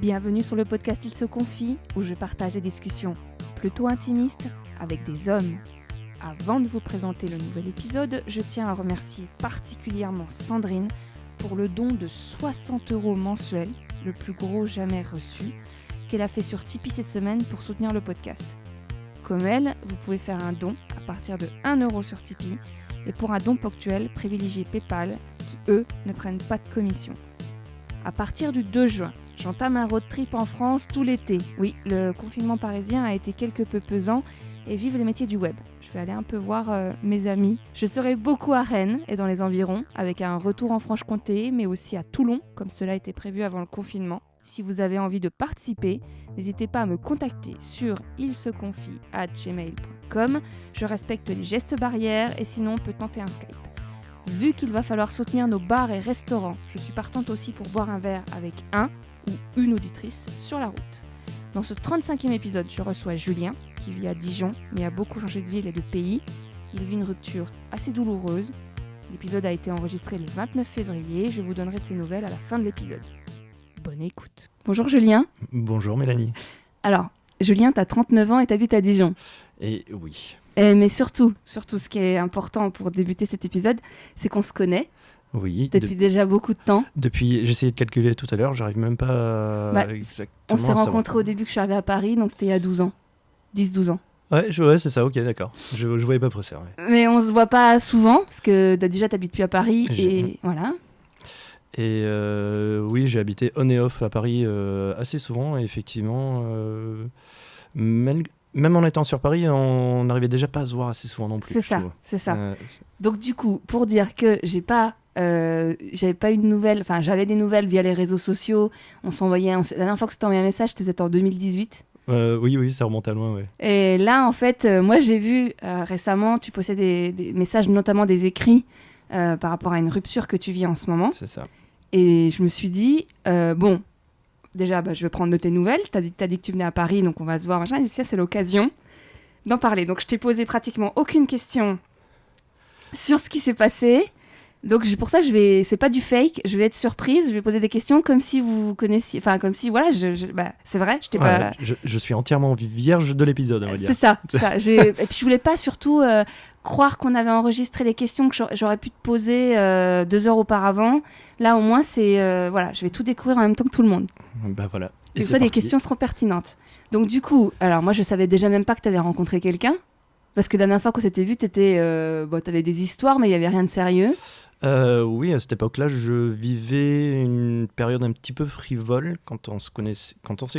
Bienvenue sur le podcast Il se confie, où je partage des discussions plutôt intimistes avec des hommes. Avant de vous présenter le nouvel épisode, je tiens à remercier particulièrement Sandrine pour le don de 60 € mensuels, le plus gros jamais reçu, qu'elle a fait sur Tipeee cette semaine pour soutenir le podcast. Comme elle, vous pouvez faire un don à partir de 1 € sur Tipeee, et pour un don ponctuel, privilégiez PayPal, qui eux ne prennent pas de commission. À partir du 2 juin, j'entame un road trip en France tout l'été. Oui, le confinement parisien a été quelque peu pesant et vive les métiers du web. Je vais aller un peu voir mes amis. Je serai beaucoup à Rennes et dans les environs, avec un retour en Franche-Comté, mais aussi à Toulon, comme cela était prévu avant le confinement. Si vous avez envie de participer, n'hésitez pas à me contacter sur ilseconfie@gmail.com. Je respecte les gestes barrières et sinon on peut tenter un Skype. Vu qu'il va falloir soutenir nos bars et restaurants, je suis partante aussi pour boire un verre avec un ou une auditrice sur la route. Dans ce 35e épisode, je reçois Julien, qui vit à Dijon, mais a beaucoup changé de ville et de pays. Il vit une rupture assez douloureuse. L'épisode a été enregistré le 29 février. Je vous donnerai de ses nouvelles à la fin de l'épisode. Bonne écoute. Bonjour Julien. Bonjour Mélanie. Alors, Julien, t'as 39 ans et t'habites à Dijon. Et oui. Mais surtout, ce qui est important pour débuter cet épisode, c'est qu'on se connaît. Oui. Depuis déjà beaucoup de temps. J'ai essayé de calculer tout à l'heure, j'arrive même pas exactement. On s'est rencontrés au début que je suis arrivée à Paris, donc c'était il y a 12 ans. 10-12 ans. Ouais, c'est ça, ok, d'accord. Je voyais pas pressé. Ouais. Mais on se voit pas souvent, parce que déjà t'habites plus à Paris, et voilà. Et oui, j'ai habité on et off à Paris assez souvent, et effectivement, même en étant sur Paris, on n'arrivait déjà pas à se voir assez souvent non plus. C'est ça. Donc du coup, pour dire que j'avais pas une nouvelle, enfin j'avais des nouvelles via les réseaux sociaux, la dernière fois que je t'ai envoyé un message, c'était peut-être en 2018. Oui, ça remonte à loin, ouais. Et là, en fait, moi j'ai vu récemment, tu postais des messages, notamment des écrits, par rapport à une rupture que tu vis en ce moment. C'est ça. Et je me suis dit, déjà, je vais prendre de tes nouvelles. T'as dit que tu venais à Paris, donc on va se voir, machin. Et ça, c'est l'occasion d'en parler. Donc, je t'ai posé pratiquement aucune question sur ce qui s'est passé. Donc, pour ça, c'est pas du fake. Je vais être surprise. Je vais poser des questions comme si vous connaissiez. Enfin, comme si, voilà, c'est vrai. Je t'ai pas. Je suis entièrement vierge de l'épisode, on va dire. C'est ça. Et puis, je voulais pas surtout croire qu'on avait enregistré les questions que j'aurais pu te poser 2 heures auparavant. Là, au moins, je vais tout découvrir en même temps que tout le monde. Bah voilà. Et ça, les questions seront pertinentes. Donc, du coup, alors moi, je savais déjà même pas que tu avais rencontré quelqu'un. Parce que la dernière fois qu'on s'était vu, t'avais des histoires, mais il y avait rien de sérieux. Oui, à cette époque-là, je vivais une période un petit peu frivole quand on s'est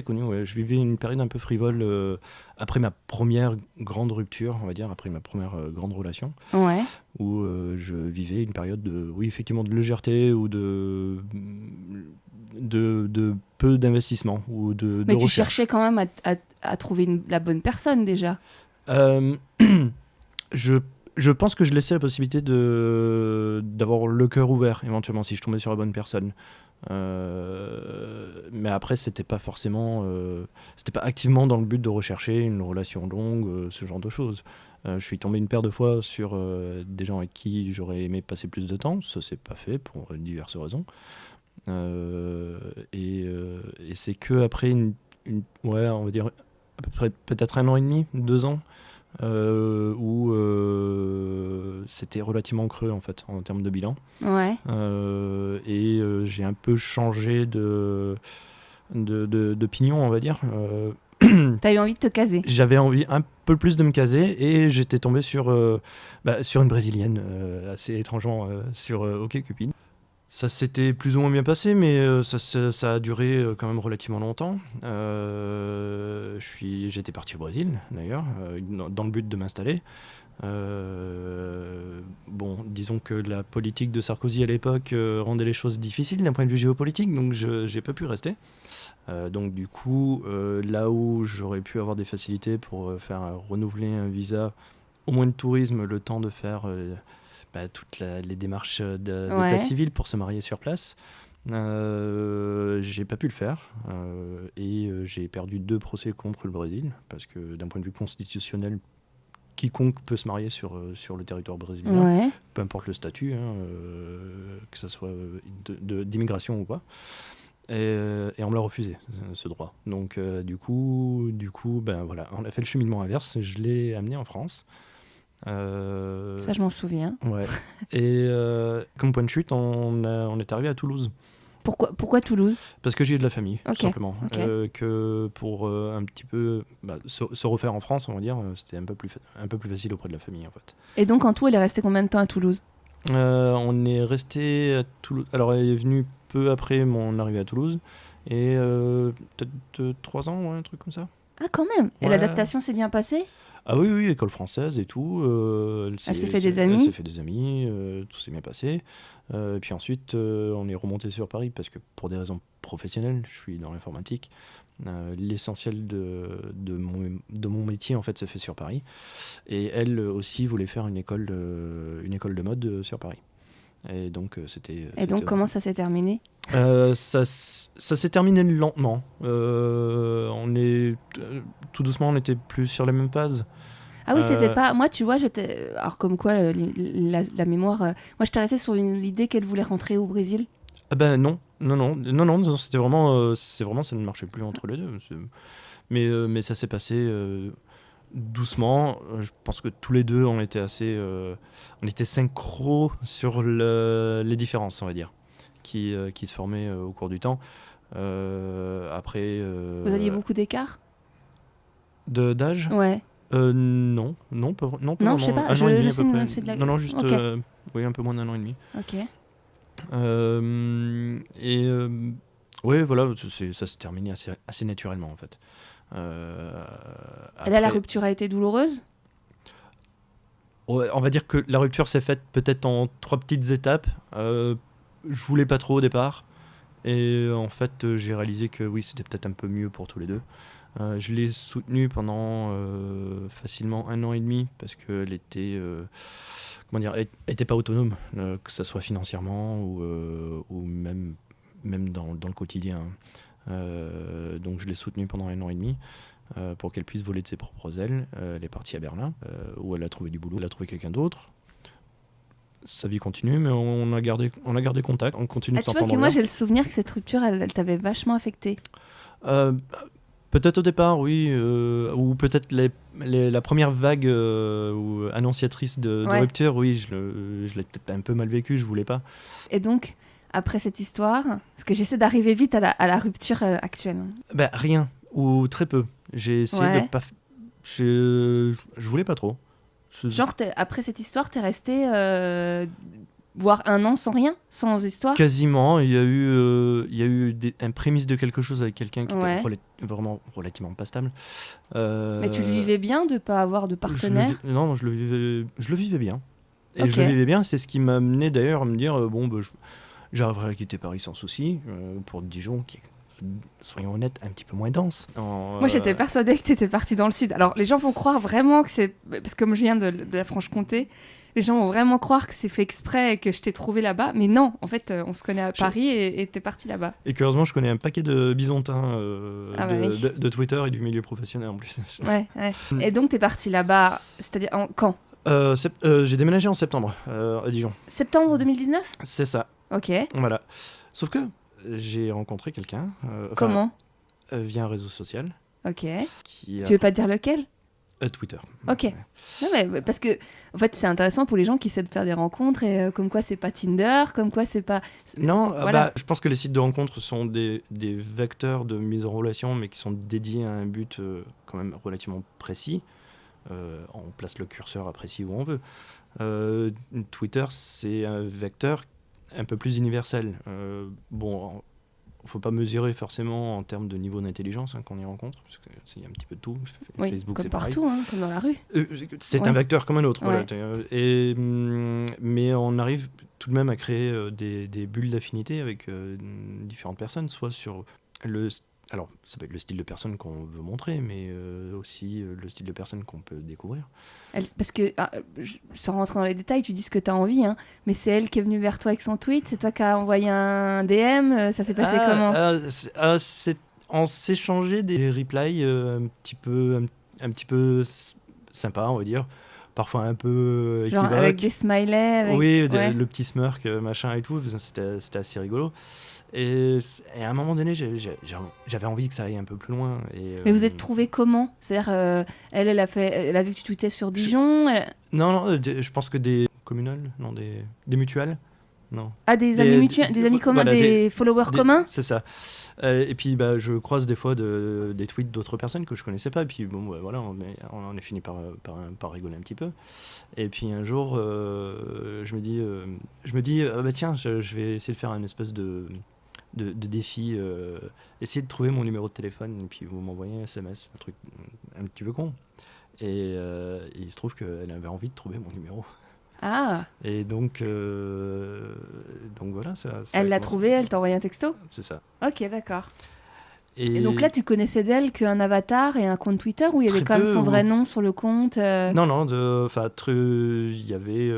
connus. Ouais, je vivais une période un peu frivole après ma première grande rupture, on va dire, après ma première grande relation. Ouais. Où je vivais une période effectivement de légèreté ou de peu d'investissement ou de Mais tu recherche. cherchais quand même à trouver la bonne personne déjà. Je pense que je laissais la possibilité d'avoir le cœur ouvert, éventuellement, si je tombais sur la bonne personne. Mais après, c'était pas activement dans le but de rechercher une relation longue, ce genre de choses. Je suis tombé une paire de fois sur des gens avec qui j'aurais aimé passer plus de temps. Ça s'est pas fait pour diverses raisons. Et c'est que après on va dire à peu près peut-être 1 an et demi, 2 ans. Où c'était relativement creux en fait en termes de bilan. Ouais. Et j'ai un peu changé d'opinion, on va dire. T'as eu envie de te caser. J'avais envie un peu plus de me caser et j'étais tombé sur une brésilienne assez étrangement sur OkCupid. Ça s'était plus ou moins bien passé, mais ça a duré quand même relativement longtemps. J'étais parti au Brésil, d'ailleurs, dans le but de m'installer. Disons que la politique de Sarkozy à l'époque rendait les choses difficiles d'un point de vue géopolitique, donc j'ai pas pu rester. Donc du coup, là où j'aurais pu avoir des facilités pour faire renouveler un visa, au moins de tourisme, le temps de faire... toutes les démarches d'état civil pour se marier sur place. J'ai pas pu le faire et j'ai perdu 2 procès contre le Brésil parce que d'un point de vue constitutionnel, quiconque peut se marier sur le territoire brésilien, peu importe le statut, que ce soit d'immigration ou pas. Et on me l'a refusé, ce droit. Donc, du coup, ben voilà, on a fait le cheminement inverse. Je l'ai amené en France. Ça, je m'en souviens. Ouais. Et comme point de chute, on est arrivé à Toulouse. Pourquoi Toulouse? Parce que j'y ai de la famille, Ok, tout simplement. ok. Que pour un petit peu se refaire en France, on va dire, c'était un peu plus facile auprès de la famille, en fait. Et donc, en tout, elle est restée combien de temps à Toulouse? On est resté à Toulouse. Alors, elle est venue peu après mon arrivée à Toulouse. Et peut-être 3 ans, ouais, un truc comme ça. Ah, quand même. Et Ouais. l'adaptation s'est bien passée? Ah oui, oui, école française et tout. Elle s'est fait des amis? Elle s'est fait des amis, tout s'est bien passé. Et puis ensuite, on est remonté sur Paris parce que pour des raisons professionnelles, je suis dans l'informatique. L'essentiel de mon métier, en fait, se fait sur Paris. Et elle aussi voulait faire une école de mode sur Paris. Et donc, Et donc, comment ça s'est terminé? ça s'est terminé lentement. Tout doucement, on n'était plus sur la même phase. Ah oui, c'était pas... Moi, tu vois, j'étais... Alors, comme quoi, la mémoire... Moi, j'étais restée sur l'idée qu'elle voulait rentrer au Brésil. Ah ben non, c'était vraiment, ça ne marchait plus entre les deux. Mais ça s'est passé doucement. Je pense que tous les deux, on était synchro sur les différences, on va dire, qui se formaient au cours du temps. Après. Vous aviez beaucoup d'écart? D'âge? Ouais. Non, pas Non, vraiment. je sais pas. Un an et demi à sais peu près. c'est de la... Non, juste Ok. oui, un peu moins d'un an et demi. Ok. Ouais, voilà, ça s'est terminé assez naturellement en fait. Et là, la Après, rupture a été douloureuse? ouais, on va dire que la rupture s'est faite peut-être en 3 petites étapes. Je voulais pas trop au départ. Et en fait, j'ai réalisé que oui, c'était peut-être un peu mieux pour tous les deux. Je l'ai soutenue pendant facilement 1 an et demi parce qu'elle était, elle était pas autonome, que ça soit financièrement ou même dans le quotidien. Donc je l'ai soutenue pendant 1 an et demi pour qu'elle puisse voler de ses propres ailes. Elle est partie à Berlin où elle a trouvé du boulot, elle a trouvé quelqu'un d'autre. Sa vie continue, mais on a gardé contact, on continue de Tu vois s'entendre que moi, bien. j'ai le souvenir que cette rupture, elle t'avait vachement affecté. Peut-être au départ, oui, ou peut-être la première vague ou annonciatrice de Ouais. rupture, oui, je l'ai peut-être un peu mal vécu, je voulais pas. Et donc, après cette histoire, parce que j'essaie d'arriver vite à la rupture actuelle. Ben, rien, ou très peu. J'ai essayé Ouais. de pas... Je voulais pas trop. Genre, après cette histoire, t'es resté voire 1 an sans rien, sans histoire. Quasiment, il y a eu un prémisse de quelque chose avec quelqu'un qui Ouais. était vraiment relativement pas stable. Mais tu le vivais bien de pas avoir de partenaire? Non, je le vivais bien. Et Ok. je le vivais bien, c'est ce qui m'a amené d'ailleurs à me dire j'arriverai à quitter Paris sans souci pour Dijon qui est, soyons honnêtes, un petit peu moins dense. Moi, j'étais persuadée que t'étais partie dans le sud. Alors, les gens vont croire vraiment que c'est... Parce que comme je viens de la Franche-Comté, les gens vont vraiment croire que c'est fait exprès et que je t'ai trouvé là-bas. Mais non, en fait, on se connaît à Paris et t'es parti là-bas. Et curieusement, je connais un paquet de bisontins oui. de Twitter et du milieu professionnel en plus. Ouais. Et donc, t'es parti là-bas, c'est-à-dire quand? J'ai déménagé en septembre à Dijon. Septembre 2019? C'est ça, Ok. voilà. Sauf que j'ai rencontré quelqu'un. Comment? Via un réseau social. Ok. Qui Tu veux pas dire lequel? Twitter. Ok. Ouais. Non, mais parce que en fait, c'est intéressant pour les gens qui essaient de faire des rencontres et comme quoi c'est pas Tinder, comme quoi c'est pas. Non, Voilà. je pense que les sites de rencontres sont des vecteurs de mise en relation, mais qui sont dédiés à un but quand même relativement précis. On place le curseur à précis où on veut. Twitter, c'est un vecteur un peu plus universel. Faut pas mesurer forcément en termes de niveau d'intelligence qu'on y rencontre, parce que c'est un petit peu de tout. Oui, Facebook, comme c'est pareil. partout, hein, comme dans la rue. C'est Ouais. un vecteur comme un autre. Ouais. Voilà. Mais on arrive tout de même à créer des bulles d'affinité avec différentes personnes, soit sur alors, ça peut être le style de personne qu'on veut montrer, mais aussi le style de personne qu'on peut découvrir. Parce que, sans rentrer dans les détails, tu dis ce que tu as envie, hein, mais c'est elle qui est venue vers toi avec son tweet, c'est toi qui as envoyé un DM, ça s'est passé comment? On s'est changé des replies un petit peu sympas, on va dire, parfois un peu Genre équivoques. avec des smileys, avec... Oui, Ouais. le petit smirk, machin et tout, c'était assez rigolo. Et à un moment donné, j'avais envie que ça aille un peu plus loin. Mais vous êtes trouvés comment? C'est-à-dire, elle a vu que tu tweetais sur Dijon. Non, je pense que des communales, non, des mutuelles, non. Ah, des amis mutuels, des amis communs, voilà, des followers communs? c'est ça. Et puis bah, je croise des fois des tweets d'autres personnes que je connaissais pas. Et puis bon, bah, voilà, on a fini par rigoler un petit peu. Et puis un jour, je me dis bah, tiens, je vais essayer de faire une espèce de défi, essayer de trouver mon numéro de téléphone. Et puis vous m'envoyez un SMS, un truc un petit peu con. Et il se trouve qu'elle avait envie de trouver mon numéro. Ah, Et donc voilà, ça elle a l'a commencé. trouvé, elle t'a envoyé un texto? C'est ça. Ok, d'accord. Et donc là, tu connaissais d'elle qu'un avatar et un compte Twitter où il y avait Très quand même peu, son vrai nom sur le compte Non, enfin, il y avait...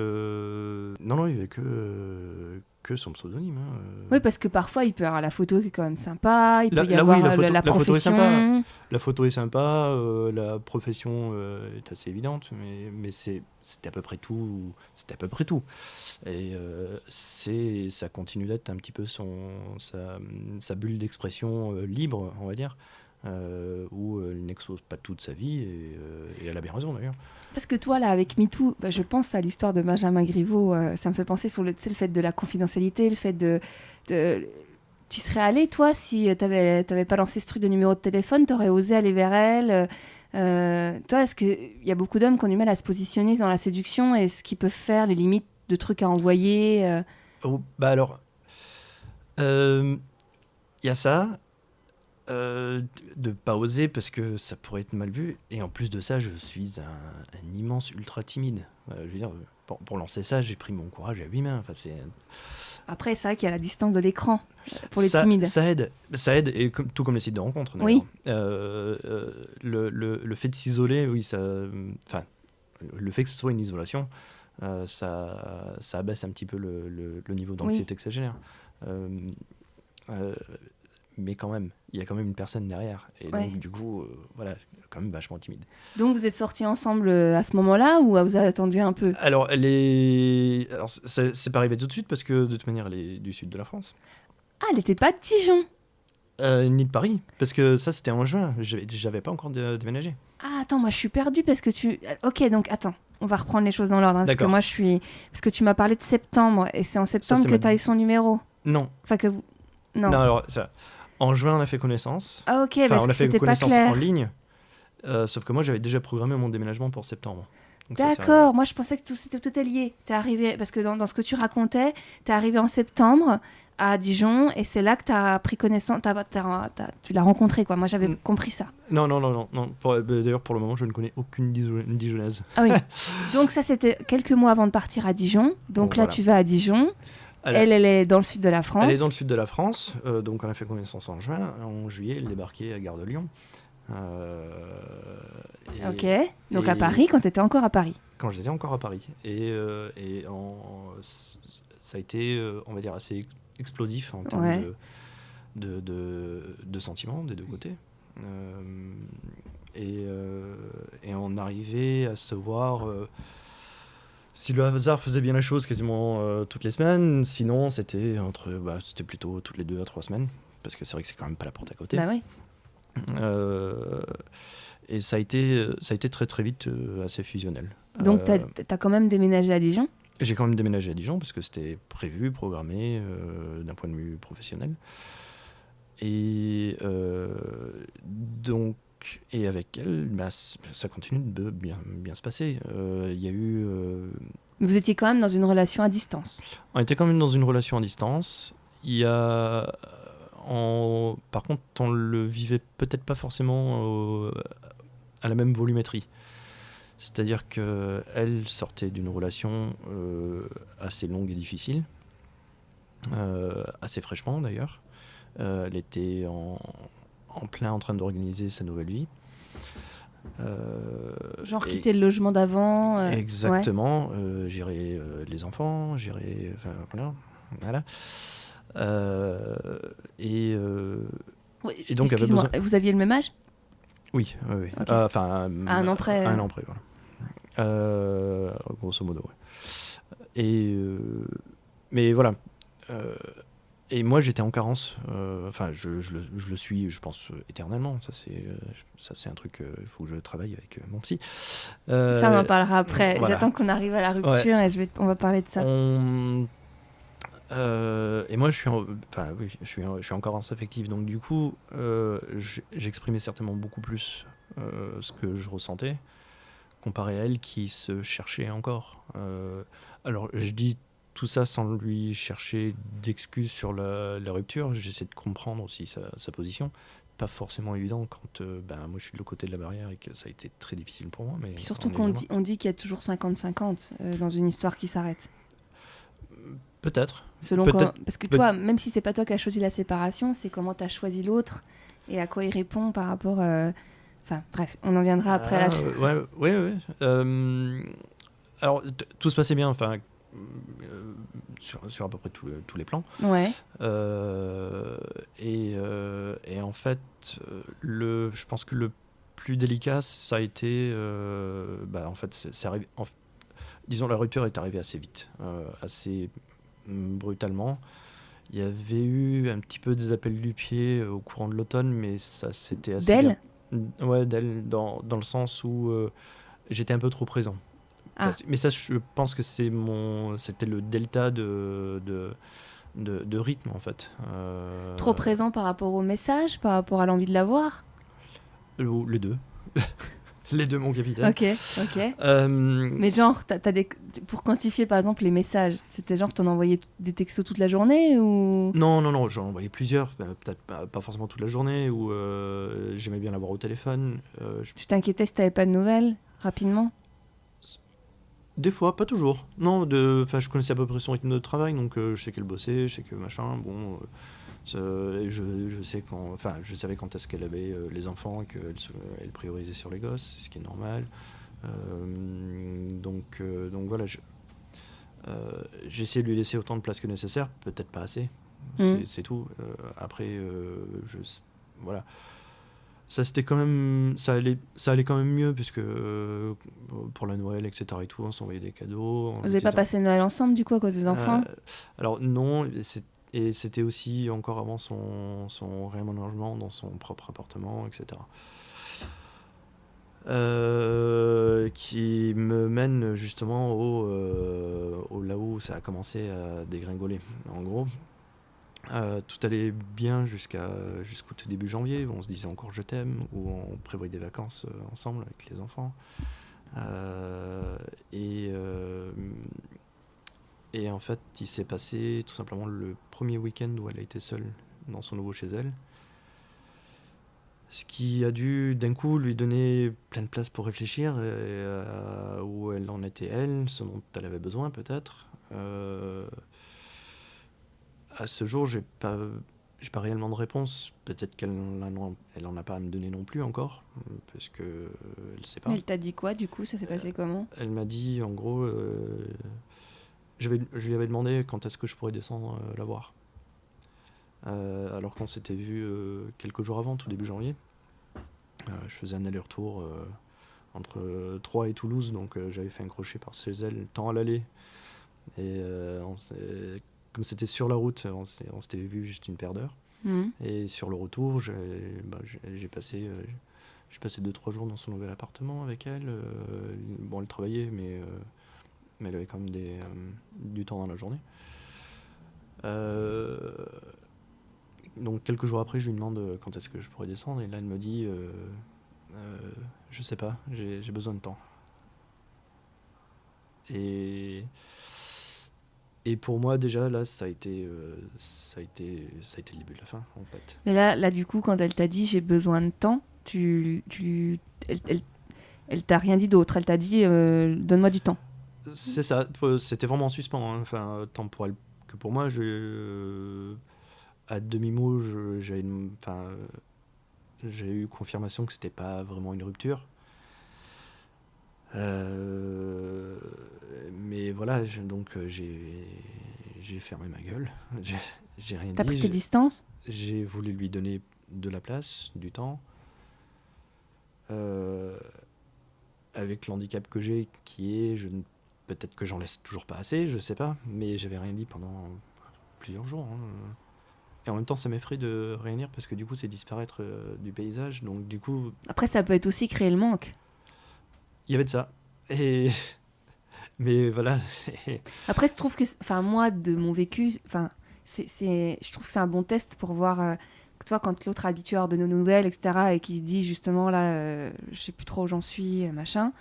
Non, il y avait que son pseudonyme. Hein. Oui, parce que parfois, il peut y avoir la photo qui est quand même sympa, il peut y Là, avoir oui, la la photo est sympa. profession. La photo est sympa, la profession est assez évidente, mais c'était à peu près tout. C'était à peu près tout. Et ça continue d'être un petit peu sa bulle d'expression libre, on va dire, où elle n'expose pas toute sa vie, et elle a bien raison d'ailleurs. Parce que toi, là, avec MeToo, je pense à l'histoire de Benjamin Griveaux, ça me fait penser sur le fait de la confidentialité, le fait de... Tu serais allé, toi, si t'avais pas lancé ce truc de numéro de téléphone, t'aurais osé aller vers elle toi, est-ce qu'il y a beaucoup d'hommes qui ont du mal à se positionner dans la séduction et ce qu'ils peuvent faire, les limites de trucs à envoyer Oh, bah alors, il y a ça, de pas oser parce que ça pourrait être mal vu, et en plus de ça, je suis un immense ultra timide. Je veux dire, pour lancer ça, j'ai pris mon courage à 8 mains. Enfin, Après, c'est vrai qu'il y a la distance de l'écran pour les ça, timides. ça aide, et tout comme les sites de rencontres. Oui. Le fait de s'isoler, oui, enfin, le fait que ce soit une isolation, ça abaisse un petit peu le niveau d'anxiété que ça génère. Mais quand même, il y a quand même une personne derrière. Et donc, du coup, voilà, quand même vachement timide. Donc, vous êtes sortis ensemble à ce moment-là, ou vous avez attendu un peu? Alors, c'est pas arrivé tout de suite, parce que de toute manière, elle est du sud de la France. Ah, elle n'était pas de Dijon? Ni de Paris, parce que ça, c'était en juin. J'avais pas encore déménagé. Ah, attends, moi, je suis perdue parce que tu... Ok, donc, attends. On va reprendre les choses dans l'ordre. Hein, parce que moi, Parce que tu m'as parlé de septembre, et c'est en septembre que tu as eu son numéro. Non. Enfin, que vous... Non, alors, en juin, on a fait connaissance. Ah, ok, Enfin, parce on que a fait c'était pas connaissance clair. en ligne. Sauf que moi, j'avais déjà programmé mon déménagement pour septembre. Donc D'accord, moi je pensais que tout est lié. T'es arrivé, parce que dans ce que tu racontais, t'es arrivé en septembre à Dijon, et c'est là que t'as pris connaissance, tu l'as rencontré, quoi. Moi j'avais compris ça. Non. D'ailleurs, pour le moment, je ne connais aucune Dijonnaise. Ah oui, donc ça c'était quelques mois avant de partir à Dijon. Donc Bon, là voilà. tu vas à Dijon. Elle est dans le sud de la France. Elle est dans le sud de la France, donc on a fait connaissance en juin. En juillet, elle débarquait à Gare de Lyon. Ok, donc à Paris, quand tu étais encore à Paris. Quand j'étais encore à Paris. Ça a été, on va dire, assez explosif en termes de sentiments des deux côtés. Et on arrivait à se voir... si le hasard faisait bien la chose, quasiment toutes les semaines. Sinon, c'était plutôt toutes les 2 à 3 semaines. Parce que c'est vrai que c'est quand même pas la porte à côté. Bah oui. Et ça a été très très vite assez fusionnel. Donc t'as quand même déménagé à Dijon? J'ai quand même déménagé à Dijon parce que c'était prévu, programmé d'un point de vue professionnel. Et donc, et avec elle, ça continue de bien se passer. Il y a eu... Vous étiez quand même dans une relation à distance? On était quand même dans une relation à distance. Il y a... Par contre, on le vivait peut-être pas forcément à la même volumétrie. C'est-à-dire qu'elle sortait d'une relation assez longue et difficile, assez fraîchement d'ailleurs. Elle était en plein en train d'organiser sa nouvelle vie. Genre quitter le logement d'avant. Exactement. Gérer les enfants, voilà. Et donc, excuse-moi, vous aviez le même âge? Oui. Okay. À un an près. Un an près, voilà. Grosso modo, ouais. Mais voilà. Et moi, j'étais en carence. Enfin, je le suis, je pense, éternellement. Ça, c'est un truc. Il faut que je travaille avec mon psy. Ça, on en parlera après. Voilà. J'attends qu'on arrive à la rupture et on va parler de ça. Et moi, enfin, oui, je suis en carence affective. Donc, du coup, j'exprimais certainement beaucoup plus ce que je ressentais comparé à elle qui se cherchait encore. Alors, je dis tout ça sans lui chercher d'excuses sur la rupture. J'essaie de comprendre aussi sa position. Pas forcément évident quand moi je suis de l'autre côté de la barrière et que ça a été très difficile pour moi. Mais puis surtout on dit qu'il y a toujours 50-50 dans une histoire qui s'arrête. Peut-être. Parce que toi, même si c'est pas toi qui as choisi la séparation, c'est comment tu as choisi l'autre et à quoi il répond par rapport... Enfin, bref, on en viendra après là-dessus. Ouais. Alors, tout se passait bien, enfin, sur à peu près tous les plans. Ouais. Et en fait, je pense que le plus délicat, ça a été... en fait, c'est arrivé... disons, la rupture est arrivée assez vite, assez brutalement. Il y avait eu un petit peu des appels du pied au courant de l'automne, mais ça c'était assez... D'elle ? Ouais, d'elle, dans le sens où j'étais un peu trop présent. Mais ça, je pense que c'était le delta de rythme, en fait. Trop présent par rapport au message, par rapport à l'envie de la voir ? Les deux. Les deux, mon capitaine. Ok. Mais genre, pour quantifier par exemple les messages, c'était genre t'en envoyais des textos toute la journée ou... Non, j'en envoyais plusieurs, peut-être pas forcément toute la journée, ou j'aimais bien l'avoir au téléphone. Tu t'inquiétais si t'avais pas de nouvelles, rapidement ? Des fois, pas toujours. Non, je connaissais à peu près son rythme de travail, donc je sais qu'elle bossait, je sais que machin, bon... je savais quand est-ce qu'elle avait les enfants et qu'elle priorisait sur les gosses, ce qui est normal. Donc voilà, j'ai essayé de lui laisser autant de place que nécessaire, peut-être pas assez, c'est tout. Après, voilà. Ça allait quand même mieux, puisque pour la Noël, etc. et tout, on s'envoyait des cadeaux. Vous n'avez pas passé Noël ensemble, du coup, à cause des enfants ? Alors non, et c'était aussi encore avant son réaménagement dans son propre appartement, etc. Qui me mène justement au là où ça a commencé à dégringoler. En gros, tout allait bien jusqu'au tout début janvier, où on se disait encore je t'aime, où on prévoyait des vacances ensemble avec les enfants. Et en fait, il s'est passé tout simplement le premier week-end où elle a été seule dans son nouveau chez elle. Ce qui a dû d'un coup lui donner plein de place pour réfléchir où elle en était elle, ce dont elle avait besoin peut-être. À ce jour, j'ai pas réellement de réponse. Peut-être qu'elle en a pas à me donner non plus encore, parce que elle sait pas. Mais elle t'a dit quoi du coup ? Ça s'est passé comment ? Elle m'a dit en gros, je lui avais demandé quand est-ce que je pourrais descendre la voir. Alors qu'on s'était vu quelques jours avant, tout début janvier. Je faisais un aller-retour entre Troyes et Toulouse, donc j'avais fait un crochet par chez elle, tant à l'aller. Et comme c'était sur la route, on s'était vu juste une paire d'heures. Et sur le retour, j'ai passé 2-3 jours dans son nouvel appartement avec elle. Bon, elle travaillait, mais elle avait quand même du temps dans la journée. Donc quelques jours après, je lui demande quand est-ce que je pourrais descendre, et là elle me dit je sais pas, j'ai besoin de temps. Et pour moi déjà là, ça a été le début de la fin en fait. Mais là du coup, quand elle t'a dit j'ai besoin de temps, elle t'a rien dit d'autre, elle t'a dit donne-moi du temps. C'est ça, c'était vraiment en suspens, hein. Enfin, tant pour elle que pour moi. À demi-mot, j'ai eu confirmation que c'était pas vraiment une rupture. Mais voilà, donc j'ai fermé ma gueule. J'ai rien dit. T'as pris tes distances ? J'ai voulu lui donner de la place, du temps. avec l'handicap que j'ai, qui est, peut-être que j'en laisse toujours pas assez, je sais pas, mais j'avais rien dit pendant plusieurs jours. Hein. Et en même temps, ça m'effraie de rien dire parce que du coup, c'est disparaître du paysage. Donc du coup, Après, ça peut être aussi créer le manque. il y avait de ça. Et mais voilà. Après, je trouve que, enfin, moi, de mon vécu, enfin, je trouve que c'est un bon test pour voir, toi, quand l'autre est habitué à avoir de nos nouvelles, etc., et qui se dit justement, là, je sais plus trop où j'en suis, machin.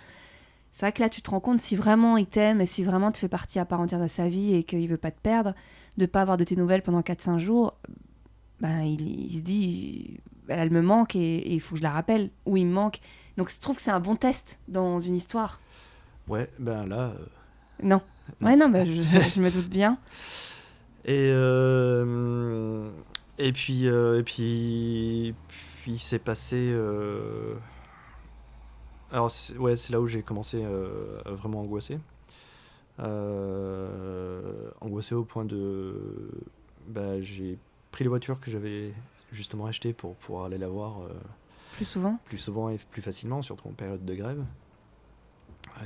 C'est vrai que là, tu te rends compte si vraiment il t'aime et si vraiment tu fais partie à part entière de sa vie et qu'il veut pas te perdre, de pas avoir de tes nouvelles pendant 4-5 jours, ben, il se dit, elle me manque et il faut que je la rappelle, ou il me manque. Donc, je trouve que c'est un bon test dans une histoire. Ouais, ben là, Non. non. Ouais, non, bah, je me doute bien. Et, euh, puis c'est passé. Alors, ouais, c'est là où j'ai commencé à vraiment angoisser. Angoissé au point de. Bah, j'ai pris les voitures que j'avais justement achetées pour pouvoir aller la voir Plus souvent. plus souvent et plus facilement, surtout en période de grève.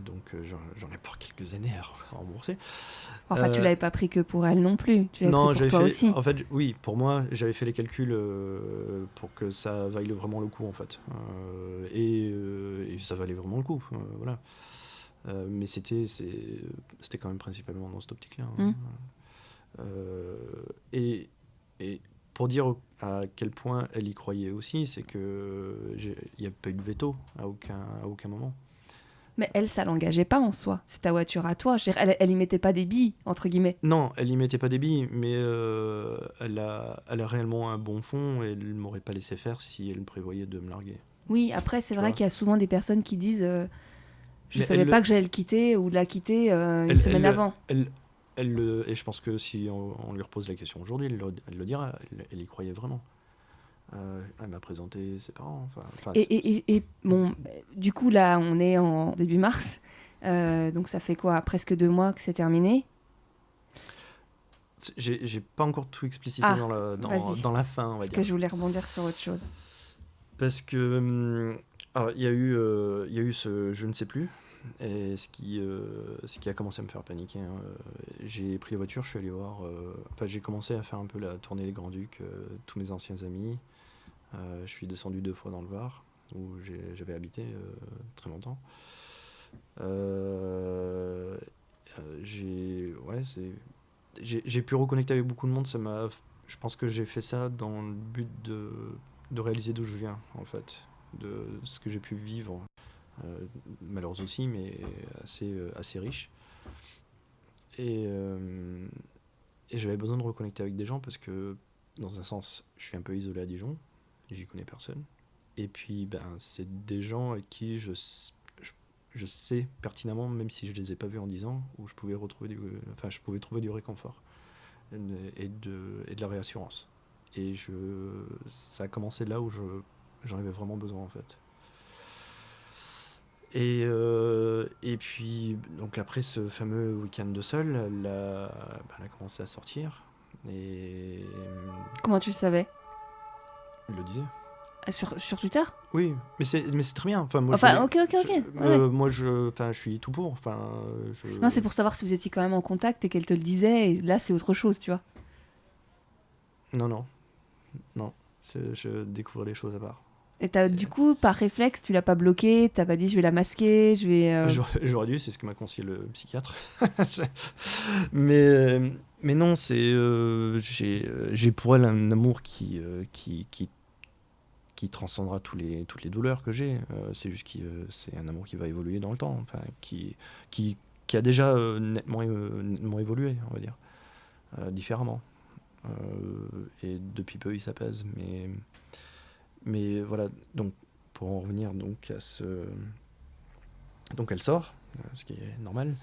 Donc j'en ai pour quelques années à rembourser. Enfin, tu Euh, l'avais pas pris que pour elle non plus. Tu l'avais pris non, pour j'avais toi fait. aussi. En fait, oui, pour moi, j'avais fait les calculs pour que ça vaille vraiment le coup, en fait. Et ça valait vraiment le coup. Voilà. Mais c'était quand même principalement dans cette optique-là. Hein. Hmm. Et, et pour dire à quel point elle y croyait aussi, c'est que il n'y a pas eu de veto à aucun moment. Mais elle, ça l'engageait pas en soi. C'est ta voiture à toi. Je veux dire, elle y mettait pas des billes, entre guillemets. Non, elle y mettait pas des billes, mais elle a réellement un bon fond et elle m'aurait pas laissé faire si elle prévoyait de me larguer. Oui, après, c'est Tu vrai vois. qu'il y a souvent des personnes qui disent je Mais savais pas que j'allais le quitter ou de la quitter une elle, semaine elle, avant. elle, et je pense que si on lui repose la question aujourd'hui, elle le dira, elle y croyait vraiment. Elle m'a présenté ses parents. Et bon, du coup, là, on est en début mars. Donc, ça fait quoi? Presque 2 mois que c'est terminé. J'ai pas encore tout explicité Ah, vas-y. dans la fin, on va Parce dire. que je voulais rebondir sur autre chose. Parce que alors, il y a eu ce je ne sais plus, et ce qui a commencé à me faire paniquer. Hein. J'ai pris la voiture, je suis allé voir. Enfin, j'ai commencé à faire un peu la tournée des Grands-Ducs, tous mes anciens amis. Je suis descendu 2 fois dans le Var, où j'avais habité très longtemps. Euh, ouais, j'ai pu reconnecter avec beaucoup de monde. Je pense que j'ai fait ça dans le but de réaliser d'où je viens, en fait, de ce que j'ai pu vivre, malheureuse aussi, mais assez riche. Et, euh, et j'avais besoin de reconnecter avec des gens parce que, dans un sens, je suis un peu isolé à Dijon, j'y connais personne. Et puis, ben, c'est des gens avec qui je sais pertinemment, même si je les ai pas vus en 10 ans, où je pouvais trouver du réconfort et de la réassurance. Et ça a commencé là où j'en avais vraiment besoin, en fait. Et puis, donc après ce fameux week-end de sol, elle a commencé à sortir. Et Comment tu le savais? elle le disait. Sur Twitter? Oui, mais c'est très bien. Enfin, Enfin, ok. Ouais. moi, je suis tout pour. Enfin, Non, c'est pour savoir si vous étiez quand même en contact et qu'elle te le disait. Et là, c'est autre chose, tu vois. non, non. Je découvre les choses à part. Et du coup, par réflexe, tu l'as pas bloqué, t'as pas dit je vais la masquer, je vais. J'aurais dû, c'est ce que m'a conseillé le psychiatre. Mais non, j'ai pour elle un amour qui transcendra toutes les douleurs que j'ai. C'est juste que c'est un amour qui va évoluer dans le temps, enfin, qui a déjà nettement évolué, on va dire, différemment. Et depuis peu, il s'apaise. Mais voilà, donc, pour en revenir donc à ce. Donc elle sort, ce qui est normal.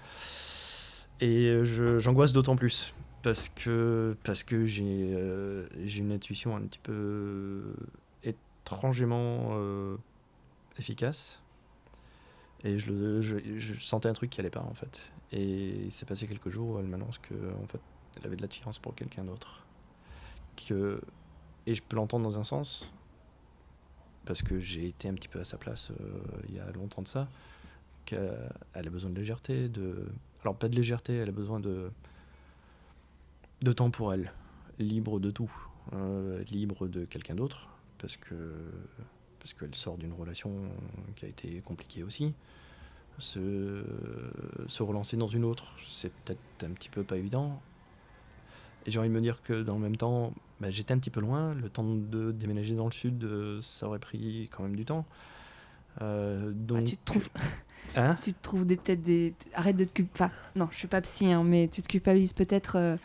Et j'angoisse d'autant plus. Parce que j'ai une intuition un petit peu étrangement efficace. Et je sentais un truc qui allait pas, en fait. Et il s'est passé quelques jours où elle m'annonce que, en fait, elle avait de l'attirance pour quelqu'un d'autre. Et je peux l'entendre dans un sens, parce que j'ai été un petit peu à sa place il y a longtemps de ça. qu'elle a besoin de légèreté, alors pas de légèreté, elle a besoin de temps pour elle, libre de tout, libre de quelqu'un d'autre, parce qu'elle sort d'une relation qui a été compliquée aussi. Se relancer dans une autre, c'est peut-être un petit peu pas évident. Et j'ai envie de me dire que dans le même temps, j'étais un petit peu loin. Le temps de déménager dans le sud, ça aurait pris quand même du temps. Donc... tu te trouves, Hein tu te trouves peut-être des... Arrête de te culpabiliser. Enfin, non, je suis pas psy, hein, mais tu te culpabilises peut-être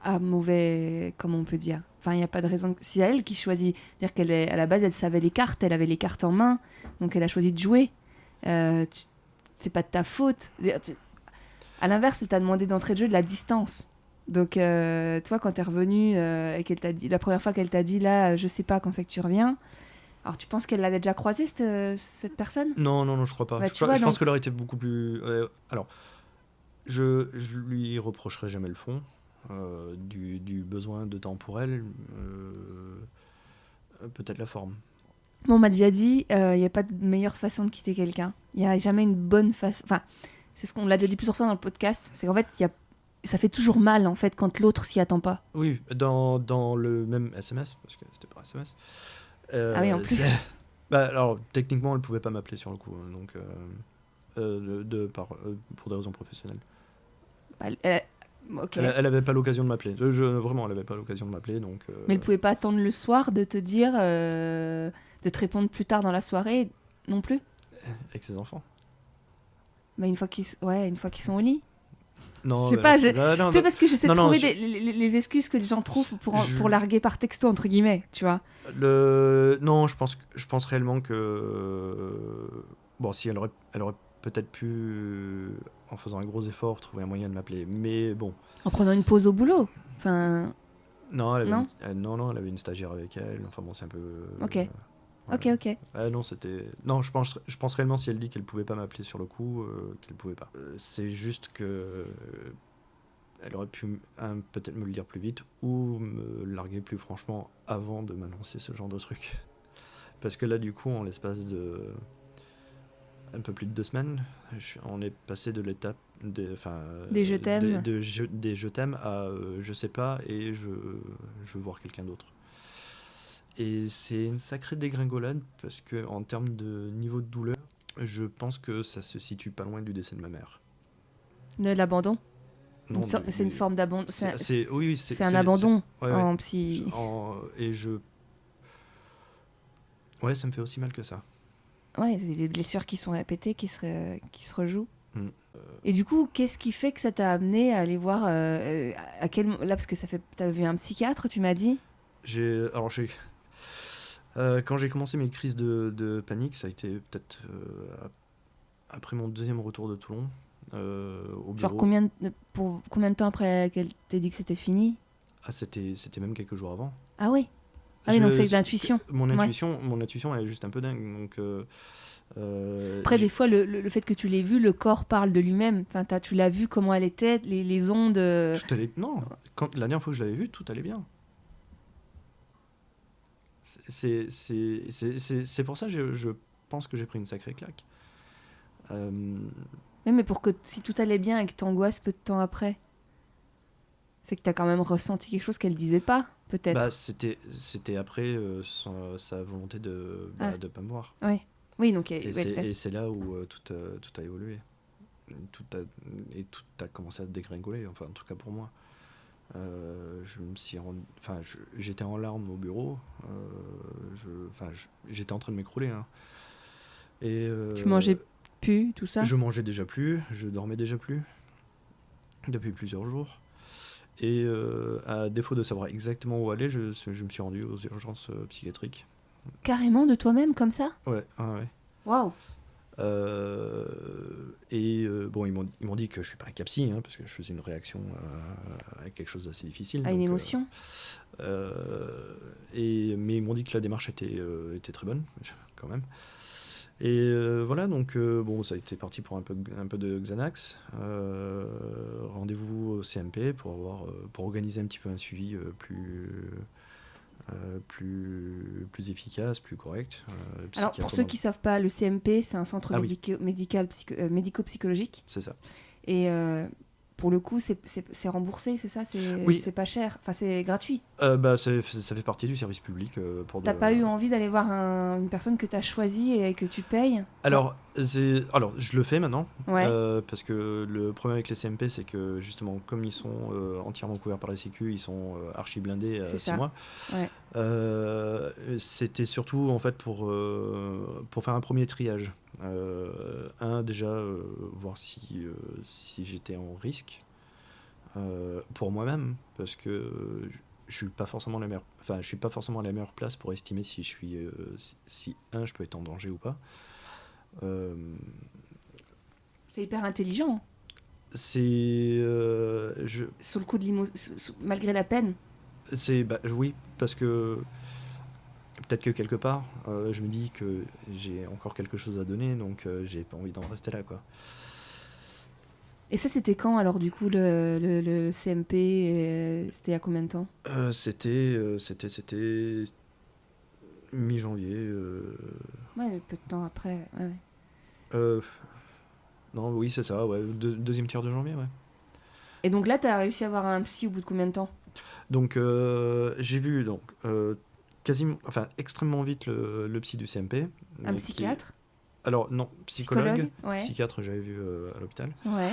à mauvais... Comment on peut dire. Enfin, il n'y a pas de raison. Si elle qui choisit, dire qu'elle est à la base, elle savait les cartes, elle avait les cartes en main, donc elle a choisi de jouer. C'est pas de ta faute. À l'inverse, elle t'a demandé d'entrée de jeu de la distance. Donc, toi, quand t'es revenu et qu'elle t'a dit, la première fois qu'elle t'a dit, là, je sais pas quand c'est que tu reviens. Alors, tu penses qu'elle l'avait déjà croisée, cette personne ? Non, je crois pas. Bah, Je pense qu'elle aurait été beaucoup plus. Alors, je lui reprocherai jamais le fond du besoin de temps pour elle. Peut-être la forme. Bon, on m'a déjà dit, il n'y a pas de meilleure façon de quitter quelqu'un. Il n'y a jamais une bonne façon. Enfin, c'est ce qu'on l'a déjà dit plusieurs fois dans le podcast. C'est qu'en fait, ça fait toujours mal, en fait, quand l'autre s'y attend pas. Oui, dans le même SMS, parce que c'était par SMS. Ah oui, en plus. Alors, techniquement, elle pouvait pas m'appeler sur le coup, hein, donc pour des raisons professionnelles. Ok. Elle avait pas l'occasion de m'appeler. Vraiment, elle avait pas l'occasion de m'appeler, donc. Mais elle pouvait pas attendre le soir de te dire, de te répondre plus tard dans la soirée, non plus. Avec ses enfants. Une fois qu'ils sont au lit. Non. Je sais pas. Non, tu sais, parce que j'essaie de trouver je... les excuses que les gens trouvent pour larguer par texto, entre guillemets, tu vois. Non, je pense réellement que bon, si elle aurait peut-être pu, en faisant un gros effort, trouver un moyen de m'appeler, mais bon. En prenant une pause au boulot. Enfin. Non, elle Non. Elle avait une stagiaire avec elle. Enfin bon, c'est un peu. Ok. Ouais. Ok. Non, c'était. Non, je pense réellement, si elle dit qu'elle pouvait pas m'appeler sur le coup, qu'elle pouvait pas. C'est juste que elle aurait pu peut-être me le dire plus vite ou me larguer plus franchement avant de m'annoncer ce genre de truc. Parce que là, du coup, en l'espace de un peu plus de 2 semaines, on est passé de l'étape des je t'aime des je t'aime à je sais pas et je veux voir quelqu'un d'autre. Et c'est une sacrée dégringolade parce que en termes de niveau de douleur, je pense que ça se situe pas loin du décès de ma mère. De l'abandon. Non, c'est une forme d'abandon. Oui, c'est un abandon ouais. en psy. Ouais, ça me fait aussi mal que ça. Ouais, c'est des blessures qui sont répétées, qui se rejouent. Et du coup, qu'est-ce qui fait que ça t'a amené à aller voir là, parce que t'as vu un psychiatre, tu m'as dit. Quand j'ai commencé mes crises de panique, ça a été peut-être après mon deuxième retour de Toulon au bureau. Genre combien de temps après qu'elle t'ait dit que c'était fini ? C'était même quelques jours avant. Ah oui. Donc c'est de l'intuition. Mon intuition elle est juste un peu dingue. Donc, après, des fois, le fait que tu l'aies vu, le corps parle de lui-même. Enfin, tu l'as vu comment elle était, les ondes. Non, la dernière fois que je l'avais vue, tout allait bien. C'est pour ça que je pense que j'ai pris une sacrée claque. Mais pour que si tout allait bien et que t'angoisses peu de temps après, c'est que t'as quand même ressenti quelque chose qu'elle disait pas, peut-être. C'était après sa volonté de pas me voir. Oui, donc. Et c'est là où tout a évolué. Tout a commencé à dégringoler, enfin en tout cas pour moi. J'étais en larmes au bureau. J'étais en train de m'écrouler. Hein. Et tu mangeais plus, tout ça ? Je mangeais déjà plus, je dormais déjà plus depuis plusieurs jours. Et à défaut de savoir exactement où aller, je me suis rendu aux urgences psychiatriques. Carrément de toi-même comme ça ? Ouais. Waouh. Bon, ils m'ont dit que je suis pas un capsy, hein, parce que je faisais une réaction à quelque chose d'assez difficile. À une émotion. Mais ils m'ont dit que la démarche était très bonne, quand même. Et voilà, donc bon, ça a été parti pour un peu de Xanax. Rendez-vous au CMP pour organiser un petit peu un suivi plus efficace, plus correct. Alors, pour ceux qui ne savent pas, le CMP, c'est un centre oui. médico-psychologique. C'est ça. Et pour le coup, c'est remboursé, c'est ça? Oui. C'est pas cher, enfin c'est gratuit. Ça fait partie du service public. T'as pas eu envie d'aller voir une personne que tu as choisie et que tu payes? Alors, je le fais maintenant. Ouais. Parce que le problème avec les CMP, c'est que justement, comme ils sont entièrement couverts par la Sécu, ils sont archi blindés à 6 mois. Ouais. C'était surtout en fait pour faire un premier triage. Déjà, voir si j'étais en risque pour moi-même, parce que je suis pas forcément je suis pas forcément à la meilleure place pour estimer si je suis si je peux être en danger ou pas. C'est hyper intelligent. C'est Sous le coup de malgré la peine. Oui, parce que peut-être que quelque part, je me dis que j'ai encore quelque chose à donner, donc j'ai pas envie d'en rester là, quoi. Et ça, c'était quand, alors, du coup, le CMP? C'était il y a combien de temps? C'était mi-janvier. Ouais, peu de temps après. Ouais. Non, oui, c'est ça, ouais. Deuxième tiers de janvier, ouais. Et donc là, t'as réussi à avoir un psy au bout de combien de temps? Donc, j'ai vu quasiment, extrêmement vite le psy du CMP. Un psychiatre? Alors, non, psychologue. Ouais. Psychiatre, j'avais vu à l'hôpital. Ouais.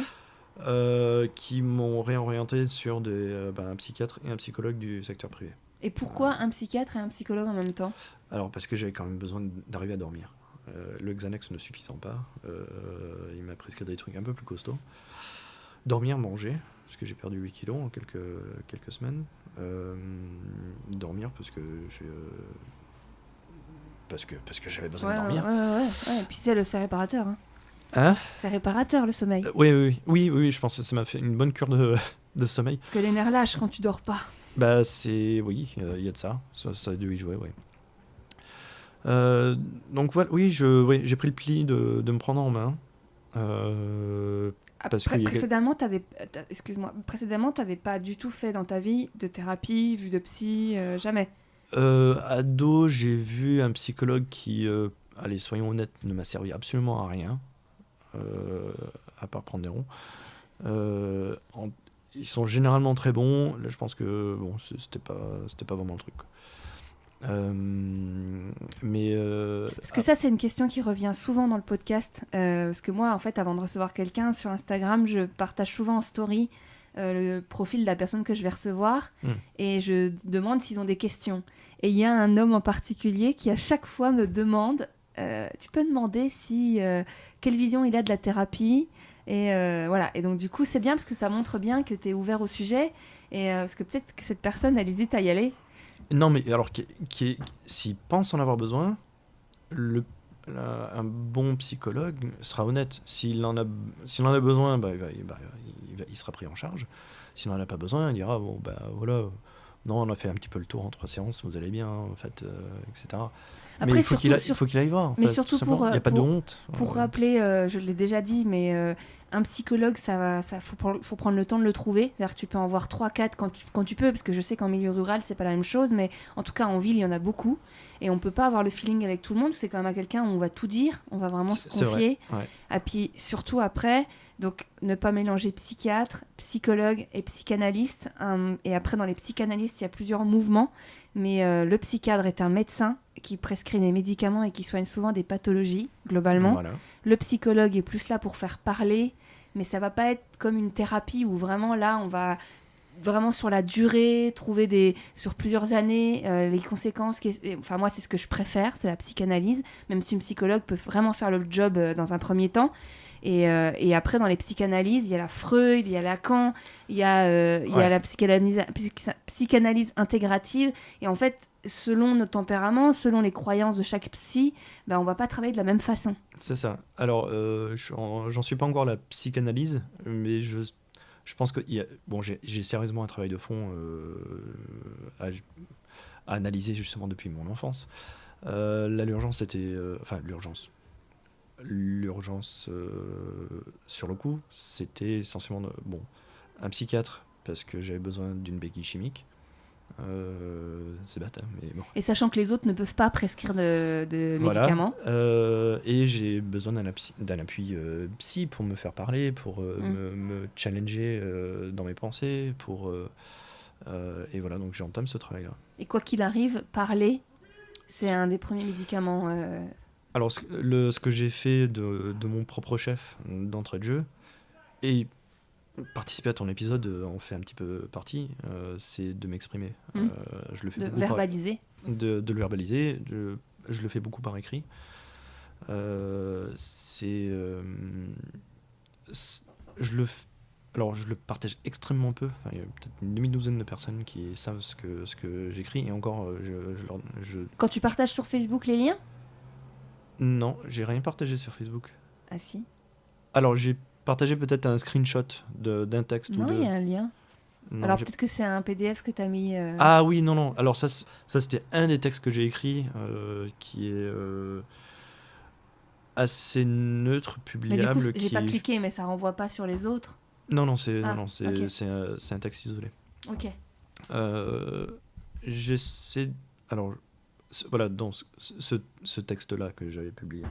Qui m'ont réorienté sur un psychiatre et un psychologue du secteur privé. Et pourquoi un psychiatre et un psychologue en même temps? Alors, parce que j'avais quand même besoin d'arriver à dormir. Le Xanax ne suffisant pas, il m'a prescrit des trucs un peu plus costauds. Dormir, manger, parce que j'ai perdu 8 kilos en quelques semaines. Dormir parce que j'avais besoin de dormir. Ouais. Et puis c'est réparateur. Hein? C'est réparateur, le sommeil. Oui, je pense que ça m'a fait une bonne cure de sommeil. Parce que les nerfs lâchent quand tu dors pas. Oui, il y a de ça. Ça a dû y jouer, oui. Donc voilà, oui, j'ai pris le pli de me prendre en main. Précédemment, t'avais pas du tout fait dans ta vie de thérapie, vu de psy, jamais. Ado, j'ai vu un psychologue qui, allez, soyons honnêtes, ne m'a servi absolument à rien, à part prendre des ronds. Ils sont généralement très bons. Là, je pense que c'était pas vraiment le truc, quoi. Parce que ça, c'est une question qui revient souvent dans le podcast. Parce que moi, en fait, avant de recevoir quelqu'un sur Instagram, je partage souvent en story le profil de la personne que je vais recevoir et je demande s'ils ont des questions. Et il y a un homme en particulier qui, à chaque fois, me demande tu peux demander quelle vision il a de la thérapie. Et voilà. Et donc, du coup, c'est bien parce que ça montre bien que tu es ouvert au sujet. Et parce que peut-être que cette personne, elle hésite à y aller. Non, mais alors, s'il pense en avoir besoin, un bon psychologue sera honnête. S'il en a besoin, il sera pris en charge. S'il n'en a pas besoin, il dira voilà, non, on a fait un petit peu le tour en 3 séances, vous allez bien, en fait, etc. Après, mais il faut qu'il aille voir. Mais surtout il n'y a pas de honte. Pour rappeler, je l'ai déjà dit, mais un psychologue, faut prendre le temps de le trouver. C'est-à-dire que tu peux en voir 3-4 quand tu peux, parce que je sais qu'en milieu rural, c'est pas la même chose, mais en tout cas, en ville, il y en a beaucoup. Et on peut pas avoir le feeling avec tout le monde. C'est quand même à quelqu'un où on va tout dire, on va vraiment se confier. Ouais. Et puis, surtout après, donc ne pas mélanger psychiatre, psychologue et psychanalyste. Et après, dans les psychanalystes, il y a plusieurs mouvements. Mais le psychiatre est un médecin qui prescrit des médicaments et qui soigne souvent des pathologies, globalement. Voilà. Le psychologue est plus là pour faire parler, mais ça va pas être comme une thérapie où vraiment là, on va vraiment sur la durée, trouver sur plusieurs années les conséquences. Enfin, moi, c'est ce que je préfère, c'est la psychanalyse, même si une psychologue peut vraiment faire le job dans un premier temps. Et après, dans les psychanalyses, il y a la Freud, il y a Lacan, il y a la psychanalyse intégrative. Et en fait, selon nos tempéraments, selon les croyances de chaque psy, on va pas travailler de la même façon. C'est ça. Alors, j'en suis pas encore à la psychanalyse, mais je pense que j'ai sérieusement un travail de fond à analyser justement depuis mon enfance. L'urgence c'était... L'urgence sur le coup, c'était essentiellement un psychiatre, parce que j'avais besoin d'une béquille chimique. c'est bête, hein, mais bon. Et sachant que les autres ne peuvent pas prescrire de Voilà. médicaments. Et j'ai besoin d'un appui psy pour me faire parler, pour me challenger dans mes pensées, et voilà, donc j'entame ce travail-là. Et quoi qu'il arrive, parler, c'est un des premiers médicaments. Alors, ce que j'ai fait de mon propre chef d'entrée de jeu, et participer à ton épisode en fait un petit peu partie, c'est de m'exprimer. Je le fais De beaucoup verbaliser. de le verbaliser, je le fais beaucoup par écrit. Alors, je le partage extrêmement peu. Enfin, il y a peut-être une demi-douzaine de personnes qui savent ce que j'écris, et encore, Quand tu partages sur Facebook les liens? Non, j'ai rien partagé sur Facebook. Ah si. Alors, j'ai partagé peut-être un screenshot d'un texte Non, ou de... il y a un lien. Non, Alors peut-être que c'est un PDF que tu as mis... Ah oui, non. Alors ça c'était un des textes que j'ai écrit, qui est assez neutre, Mais du coup, publiable. j'ai pas cliqué, mais ça renvoie pas sur les autres. Non, ok. c'est un texte isolé. Ok. J'essaie... Alors, voilà, dans ce texte-là que j'avais publié,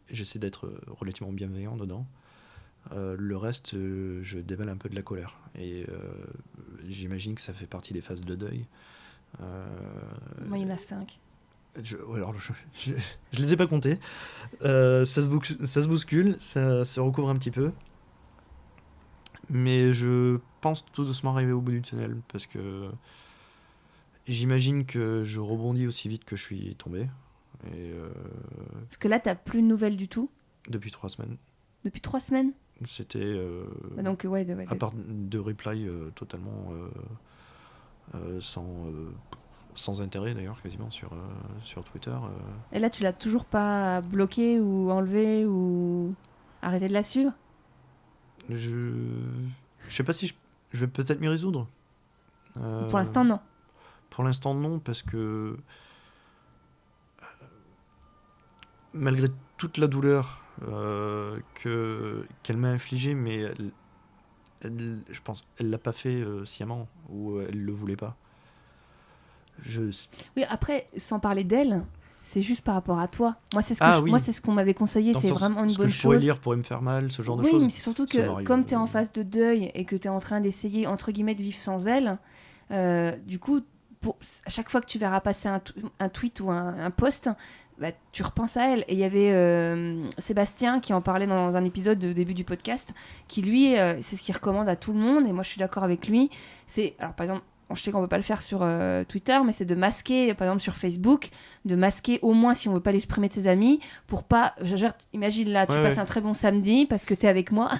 j'essaie d'être relativement bienveillant dedans. Le reste, je dévale un peu de la colère. Et j'imagine que ça fait partie des phases de deuil. Moi, il y en a 5. Alors, je les ai pas comptés. Ça se bouscule, ça se recouvre un petit peu. Mais je pense tout doucement arriver au bout du tunnel, parce que j'imagine que je rebondis aussi vite que je suis tombé. Et Parce que là, t'as plus de nouvelles du tout. depuis 3 semaines. Depuis 3 semaines. C'était Donc, ouais, à part de reply totalement sans intérêt d'ailleurs, quasiment sur Twitter. Et là, tu l'as toujours pas bloqué ou enlevé ou arrêté de la suivre? Je sais pas si je vais peut-être m'y résoudre. Pour l'instant, non. Pour l'instant, non, parce que malgré toute la douleur qu'elle m'a infligée, mais je pense elle l'a pas fait sciemment, ou elle le voulait pas. Oui, après, sans parler d'elle, c'est juste par rapport à toi. Moi, c'est oui. ce qu'on m'avait conseillé, Dans c'est le sens, vraiment une ce bonne que je pourrais chose. lire pourrait me faire mal, ce genre de Oui, choses. mais c'est surtout Ça que m'arrive, comme tu es en phase de deuil et que tu es en train d'essayer, entre guillemets, de vivre sans elle, du coup, à chaque fois que tu verras passer un tweet ou un post, bah, tu repenses à elle. Et il y avait Sébastien qui en parlait dans un épisode de début du podcast, qui lui, c'est ce qu'il recommande à tout le monde, et moi je suis d'accord avec lui. Alors par exemple, je sais qu'on ne peut pas le faire sur Twitter, mais c'est de masquer, par exemple sur Facebook, de masquer au moins si on ne veut pas l'exprimer de ses amis, pour pas... imagine là, tu passes un très bon samedi parce que tu es avec moi.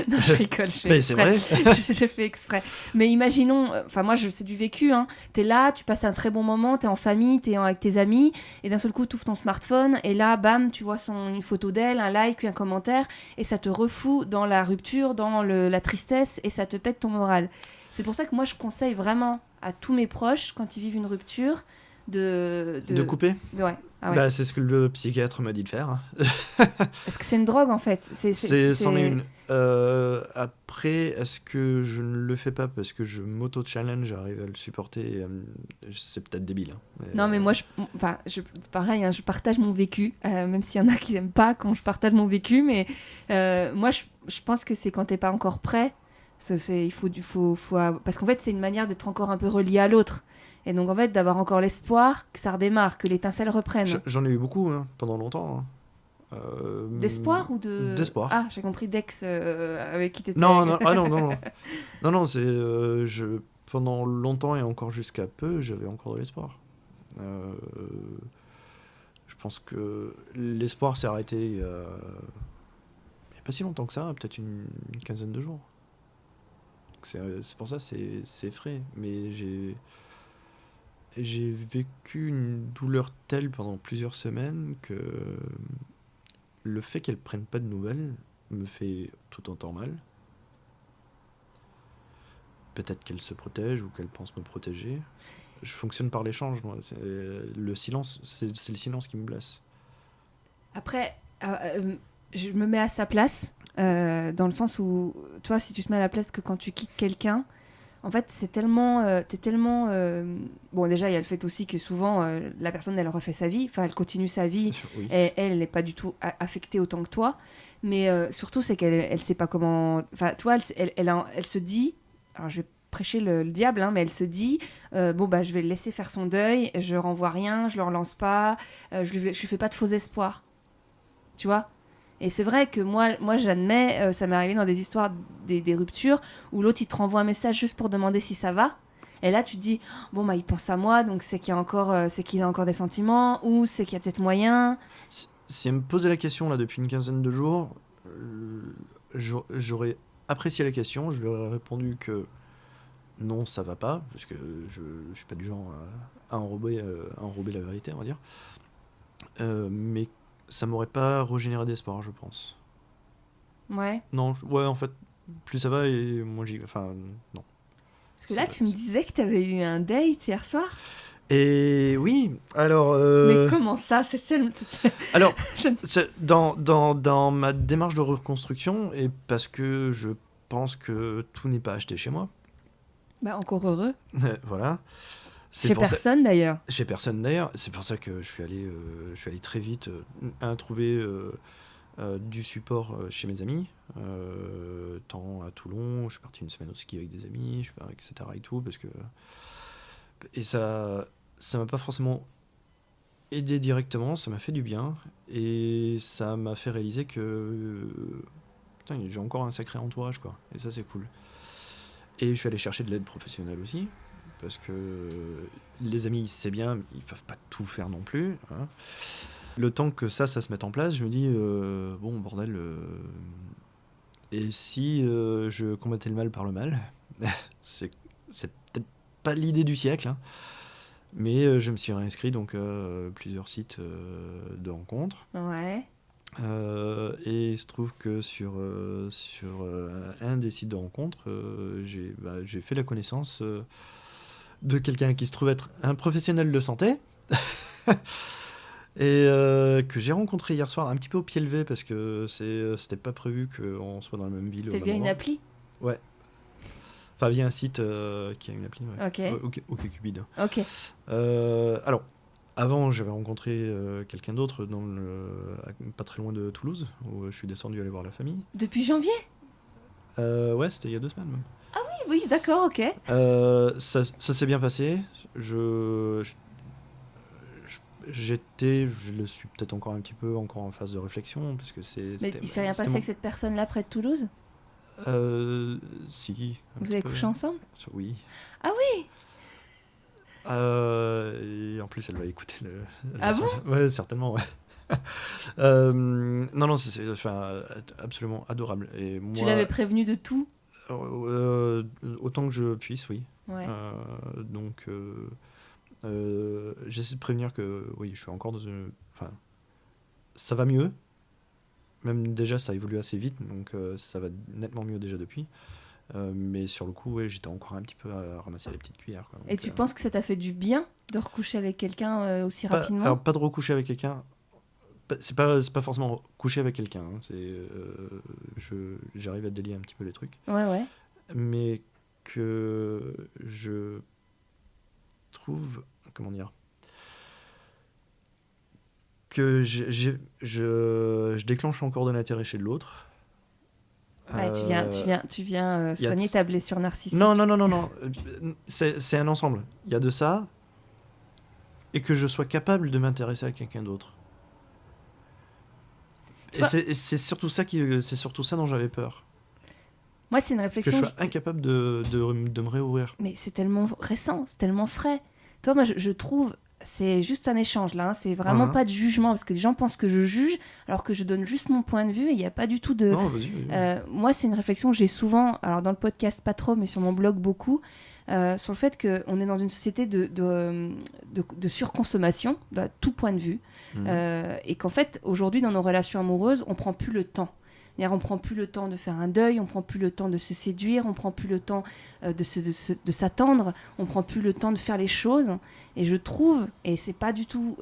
Non, je rigole, je fais exprès. C'est vrai. je fais exprès. Mais imaginons, enfin moi c'est du vécu, hein. Tu es là, tu passes un très bon moment, tu es en famille, tu es avec tes amis, et d'un seul coup tu ouvres ton smartphone, et là, bam, tu vois une photo d'elle, un like, un commentaire, et ça te refout dans la rupture, dans la tristesse, et ça te pète ton moral. C'est pour ça que moi, je conseille vraiment à tous mes proches, quand ils vivent une rupture, de couper. Ouais. Ah ouais. Bah, c'est ce que le psychiatre m'a dit de faire. Est-ce que c'est une drogue, en fait? C'en est une. Après, est-ce que je ne le fais pas parce que je m'auto-challenge, j'arrive à le supporter, c'est peut-être débile. Hein. Non, mais moi, pareil, hein, je partage mon vécu, même s'il y en a qui n'aiment pas quand je partage mon vécu, mais moi, je pense que c'est quand t'es pas encore prêt. Il faut parce qu'en fait c'est une manière d'être encore un peu relié à l'autre, et donc en fait d'avoir encore l'espoir que ça redémarre, que l'étincelle reprenne. J'en ai eu beaucoup, hein, pendant longtemps, hein. D'espoir ou d'espoir. Ah, j'ai compris, d'ex avec qui t'étais. Non, c'est pendant longtemps et encore jusqu'à peu j'avais encore de l'espoir. Je pense que l'espoir s'est arrêté il y a pas si longtemps que ça, peut-être une quinzaine de jours. C'est pour ça, c'est frais. Mais j'ai vécu une douleur telle pendant plusieurs semaines que le fait qu'elle prenne pas de nouvelles me fait tout autant mal. Peut-être qu'elle se protège ou qu'elle pense me protéger. Je fonctionne par l'échange, moi. Le silence, c'est le silence qui me blesse. Après, je me mets à sa place. Dans le sens où, toi, si tu te mets à la place que quand tu quittes quelqu'un, En fait, c'est tellement, t'es tellement. Bon, déjà, il y a le fait aussi que souvent, la personne, elle refait sa vie, enfin, elle continue sa vie, Bien sûr, oui. et elle n'est pas du tout affectée autant que toi. Mais surtout, c'est qu'elle sait pas comment. Enfin, toi, elle se dit. Alors, je vais prêcher le diable, hein, mais elle se dit bon, bah, je vais le laisser faire son deuil, je renvoie rien, je le relance pas, je lui fais pas de faux espoirs. Tu vois? Et c'est vrai que moi j'admets, ça m'est arrivé dans des histoires, des ruptures, où l'autre il te renvoie un message juste pour demander si ça va. Et là tu te dis, bon bah il pense à moi, donc c'est qu'il a encore des sentiments, ou c'est qu'il y a peut-être moyen. Si elle me posait la question là depuis une quinzaine de jours, j'aurais apprécié la question, je lui aurais répondu que non, ça va pas, parce que je suis pas du genre à enrober la vérité, on va dire. Mais ça m'aurait pas régénéré d'espoir, je pense. Ouais. Non, ouais, en fait, plus ça va et moins j'y... Enfin, non. Parce que là tu me disais que t'avais eu un date hier soir. Et oui, alors... Mais comment ça? Alors, Je- dans ma démarche de reconstruction, et parce que je pense que tout n'est pas acheté chez moi, Bah encore heureux. voilà. C'est Chez pour ça- personne d'ailleurs. Chez personne d'ailleurs, c'est pour ça que je suis allé très vite à trouver du support chez mes amis, tant à Toulon, je suis parti une semaine au ski avec des amis, etc. et tout, parce que... Et ça m'a pas forcément aidé directement, ça m'a fait du bien, et ça m'a fait réaliser que... putain, j'ai encore un sacré entourage, quoi, et ça c'est cool. Et je suis allé chercher de l'aide professionnelle aussi, parce que les amis, c'est bien, mais ils peuvent pas tout faire non plus, hein. Le temps que ça se mette en place, je me dis, bon, bordel, et si je combattais le mal par le mal? c'est peut-être pas l'idée du siècle, hein, mais je me suis réinscrit donc plusieurs sites de rencontres. Ouais. Et il se trouve que sur un des sites de rencontres, j'ai fait la connaissance de quelqu'un qui se trouve être un professionnel de santé et que j'ai rencontré hier soir un petit peu au pied levé parce que c'était pas prévu qu'on soit dans la même ville. C'était au même via une endroit. appli. Ouais. Enfin, via un site qui a une appli. Ouais. Ok. OkCupid. Ok. Alors, avant, j'avais rencontré quelqu'un d'autre pas très loin de Toulouse, où je suis descendu aller voir la famille. Depuis janvier? Ouais, c'était il y a 2 semaines même. Oui, d'accord, ok. Ça s'est bien passé. Je le suis peut-être encore un petit peu encore en phase de réflexion, parce que Mais il s'est rien passé avec cette personne-là près de Toulouse? Si. Vous avez couché ensemble? Oui. Ah oui. Et en plus, elle va écouter le Ah message. bon? Ouais, certainement, ouais. Non, c'est absolument adorable. Et moi, Tu l'avais prévenu de tout? autant que je puisse, oui. Ouais. Donc, j'essaie de prévenir que oui, je suis encore dans une... Enfin, ça va mieux. Même déjà, ça évolue assez vite, donc ça va nettement mieux déjà depuis. Mais sur le coup, ouais, j'étais encore un petit peu à ramasser les petites cuillères, quoi. Et Donc, tu penses que ça t'a fait du bien de recoucher avec quelqu'un aussi rapidement? alors, pas de recoucher avec quelqu'un. C'est pas forcément coucher avec quelqu'un. Hein. J'arrive à délier un petit peu les trucs. Ouais. Mais que je trouve... Comment dire? Que je déclenche encore de l'intérêt chez l'autre. Ouais, tu viens y a soigner de- ta blessure narcissique. Non. C'est un ensemble. Il y a de ça, et que je sois capable de m'intéresser à quelqu'un d'autre. Tu vois- Et c'est surtout ça dont j'avais peur. Moi, c'est une Que je réflexion. sois incapable de me réouvrir. Mais c'est tellement récent, c'est tellement frais. Toi, moi, je trouve, c'est juste un échange là, hein, c'est vraiment Mhm. pas de jugement, parce que les gens pensent que je juge, alors que je donne juste mon point de vue, et il n'y a pas du tout de... Non, vas-y. Moi, c'est une réflexion que j'ai souvent, alors dans le podcast pas trop, mais sur mon blog beaucoup, sur le fait qu'on est dans une société de surconsommation, à tout point de vue, Mhm. et qu'en fait, aujourd'hui, dans nos relations amoureuses, on prend plus le temps. C'est-à-dire, on prend plus le temps de faire un deuil, on prend plus le temps de se séduire, on prend plus le temps de s'attendre, on prend plus le temps de faire les choses. Et je trouve, et c'est pas du tout,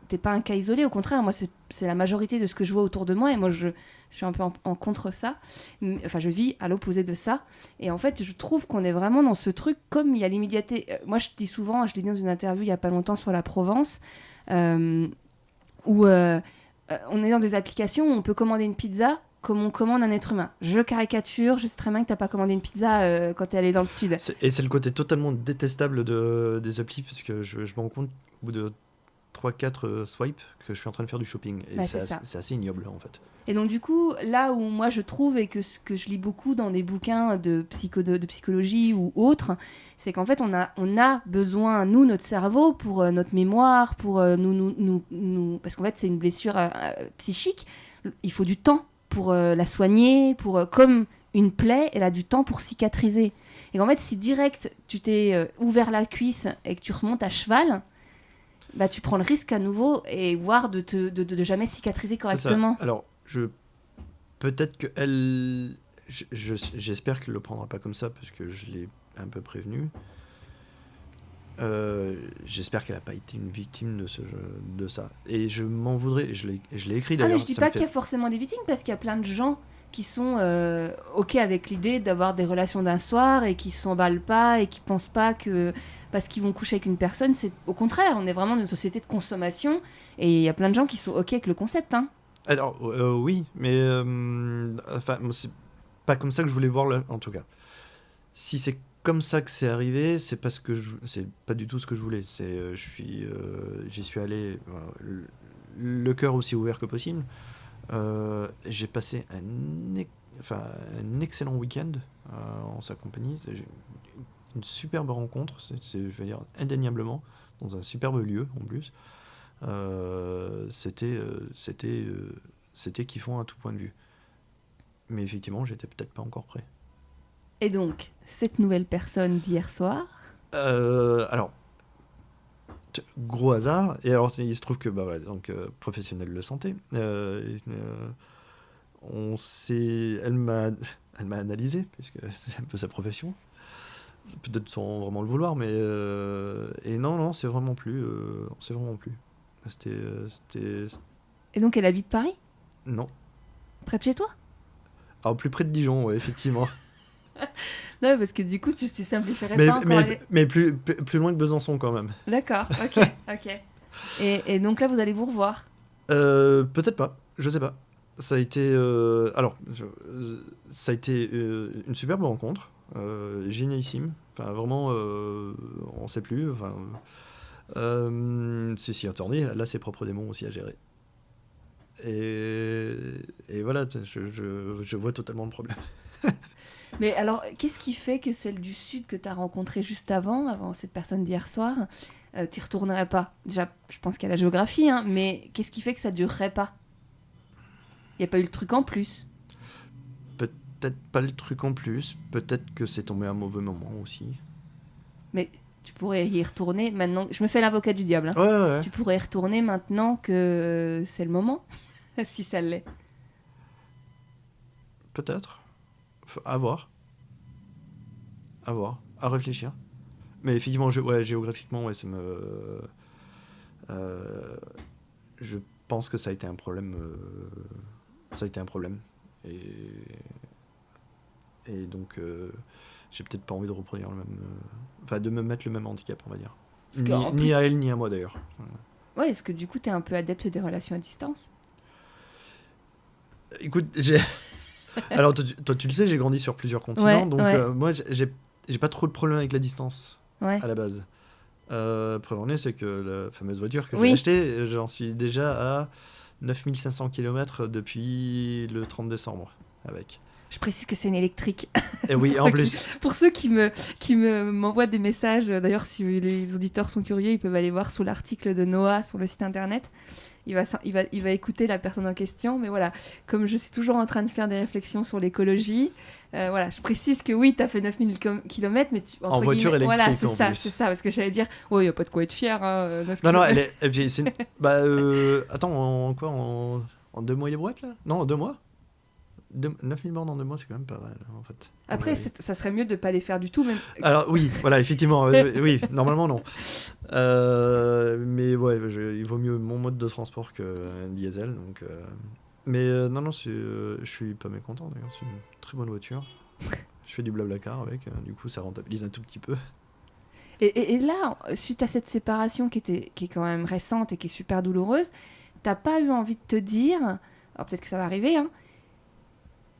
t'es pas un cas isolé, au contraire, moi c'est la majorité de ce que je vois autour de moi, et moi je suis un peu en contre ça. Enfin, je vis à l'opposé de ça. Et en fait, je trouve qu'on est vraiment dans ce truc, comme il y a l'immédiateté. Moi, je dis souvent, je l'ai dit dans une interview il y a pas longtemps sur la Provence, où on est dans des applications où on peut commander une pizza comme on commande un être humain. Je caricature, je sais très bien que t'as pas commandé une pizza quand t'es allé dans le sud. Et c'est le côté totalement détestable des applis, parce que je me rends compte au bout de 3-4 swipes que je suis en train de faire du shopping. Et c'est assez ignoble en fait. Et donc du coup, là où moi je trouve, et que ce que je lis beaucoup dans des bouquins de psychologie ou autres, c'est qu'en fait on a besoin, nous, notre cerveau, pour notre mémoire, pour nous, parce qu'en fait c'est une blessure psychique, il faut du temps pour la soigner, comme une plaie, elle a du temps pour cicatriser. Et qu'en fait si direct tu t'es ouvert la cuisse et que tu remontes à cheval, bah, tu prends le risque à nouveau, et voire de jamais cicatriser correctement. Alors, peut-être que elle... J'espère qu'elle le prendra pas comme ça, parce que je l'ai un peu prévenue. J'espère qu'elle n'a pas été une victime de ça. Et je m'en voudrais. Je l'ai écrit d'ailleurs. Mais je dis pas qu'il y a forcément des victimes, parce qu'il y a plein de gens qui sont OK avec l'idée d'avoir des relations d'un soir, et qui s'emballent pas, et qui pensent pas que parce qu'ils vont coucher avec une personne, c'est au contraire, on est vraiment dans une société de consommation, et il y a plein de gens qui sont OK avec le concept. Alors, oui, mais enfin, c'est pas comme ça que je voulais voir, en tout cas. Si c'est comme ça que c'est arrivé, c'est parce que c'est pas du tout ce que je voulais. J'y suis allé le cœur aussi ouvert que possible. J'ai passé un excellent week-end en sa compagnie. Une superbe rencontre, je veux dire, indéniablement, dans un superbe lieu en plus. C'était kiffant à tout point de vue. Mais effectivement, j'étais peut-être pas encore prêt. Et donc, cette nouvelle personne d'hier soir alors, gros hasard. Et alors, il se trouve que professionnel de santé. Elle m'a analysé, puisque c'est un peu sa profession. Peut-être sans vraiment le vouloir, mais et non, c'est vraiment plus. Et donc, elle habite Paris ? Non. Près de chez toi ? Alors, plus près de Dijon, ouais, effectivement. Non, parce que du coup, tu simplifierais pas encore. Mais plus loin que Besançon, quand même. D'accord, ok. Et donc là, vous allez vous revoir ? Peut-être pas, je sais pas. Ça a été, une superbe rencontre, génialissime. Enfin, vraiment, on sait plus. Enfin, si attendez, elle a ses propres démons aussi à gérer. Et voilà, je vois totalement le problème. Mais alors, qu'est-ce qui fait que celle du Sud que tu as rencontrée juste avant cette personne d'hier soir, t'y retournerais pas ? Déjà, je pense qu'il y a la géographie, mais qu'est-ce qui fait que ça durerait pas ? Il n'y a pas eu le truc en plus ? Peut-être pas le truc en plus, peut-être que c'est tombé à un mauvais moment aussi. Mais tu pourrais y retourner maintenant. Je me fais l'avocat du diable. Ouais. Tu pourrais y retourner maintenant que c'est le moment, si ça l'est. Peut-être. À voir. À réfléchir. Mais effectivement, géographiquement, ça me... je pense que ça a été un problème. Et donc, j'ai peut-être pas envie de reproduire le même... de me mettre le même handicap, on va dire. Ni à elle, ni à moi, d'ailleurs. Ouais, est-ce que du coup, t'es un peu adepte des relations à distance ? Écoute, alors, toi, tu le sais, j'ai grandi sur plusieurs continents, moi, j'ai pas trop de problème avec la distance, à la base. Preuve en est, c'est que la fameuse voiture que j'ai achetée, j'en suis déjà à 9500 km depuis le 30 décembre, avec. Je précise que c'est une électrique. Et oui, en plus. Pour ceux qui m'envoient des messages, d'ailleurs, si les auditeurs sont curieux, ils peuvent aller voir sous l'article de Noah sur le site internet. Il va écouter la personne en question, mais voilà, comme je suis toujours en train de faire des réflexions sur l'écologie, je précise que oui, tu as fait 9000 km, mais en voiture électrique, voilà, c'est ça, parce que j'allais dire, il n'y a pas de quoi être fier, 9 non, km. et puis attends, en 2 mois et boîte, là ? Non, en 2 mois ? 9000 bornes en 2 mois, c'est quand même pas mal, en fait. Après, ça serait mieux de pas les faire du tout, même. Alors oui, voilà, effectivement, oui, normalement non. Mais ouais, il vaut mieux mon mode de transport que un diesel, donc. Mais non, je suis pas mécontent d'ailleurs, c'est une très bonne voiture. Je fais du blablacar avec, du coup ça rentabilise un tout petit peu. Et là, suite à cette séparation qui est quand même récente et qui est super douloureuse, t'as pas eu envie de te dire, alors peut-être que ça va arriver, hein,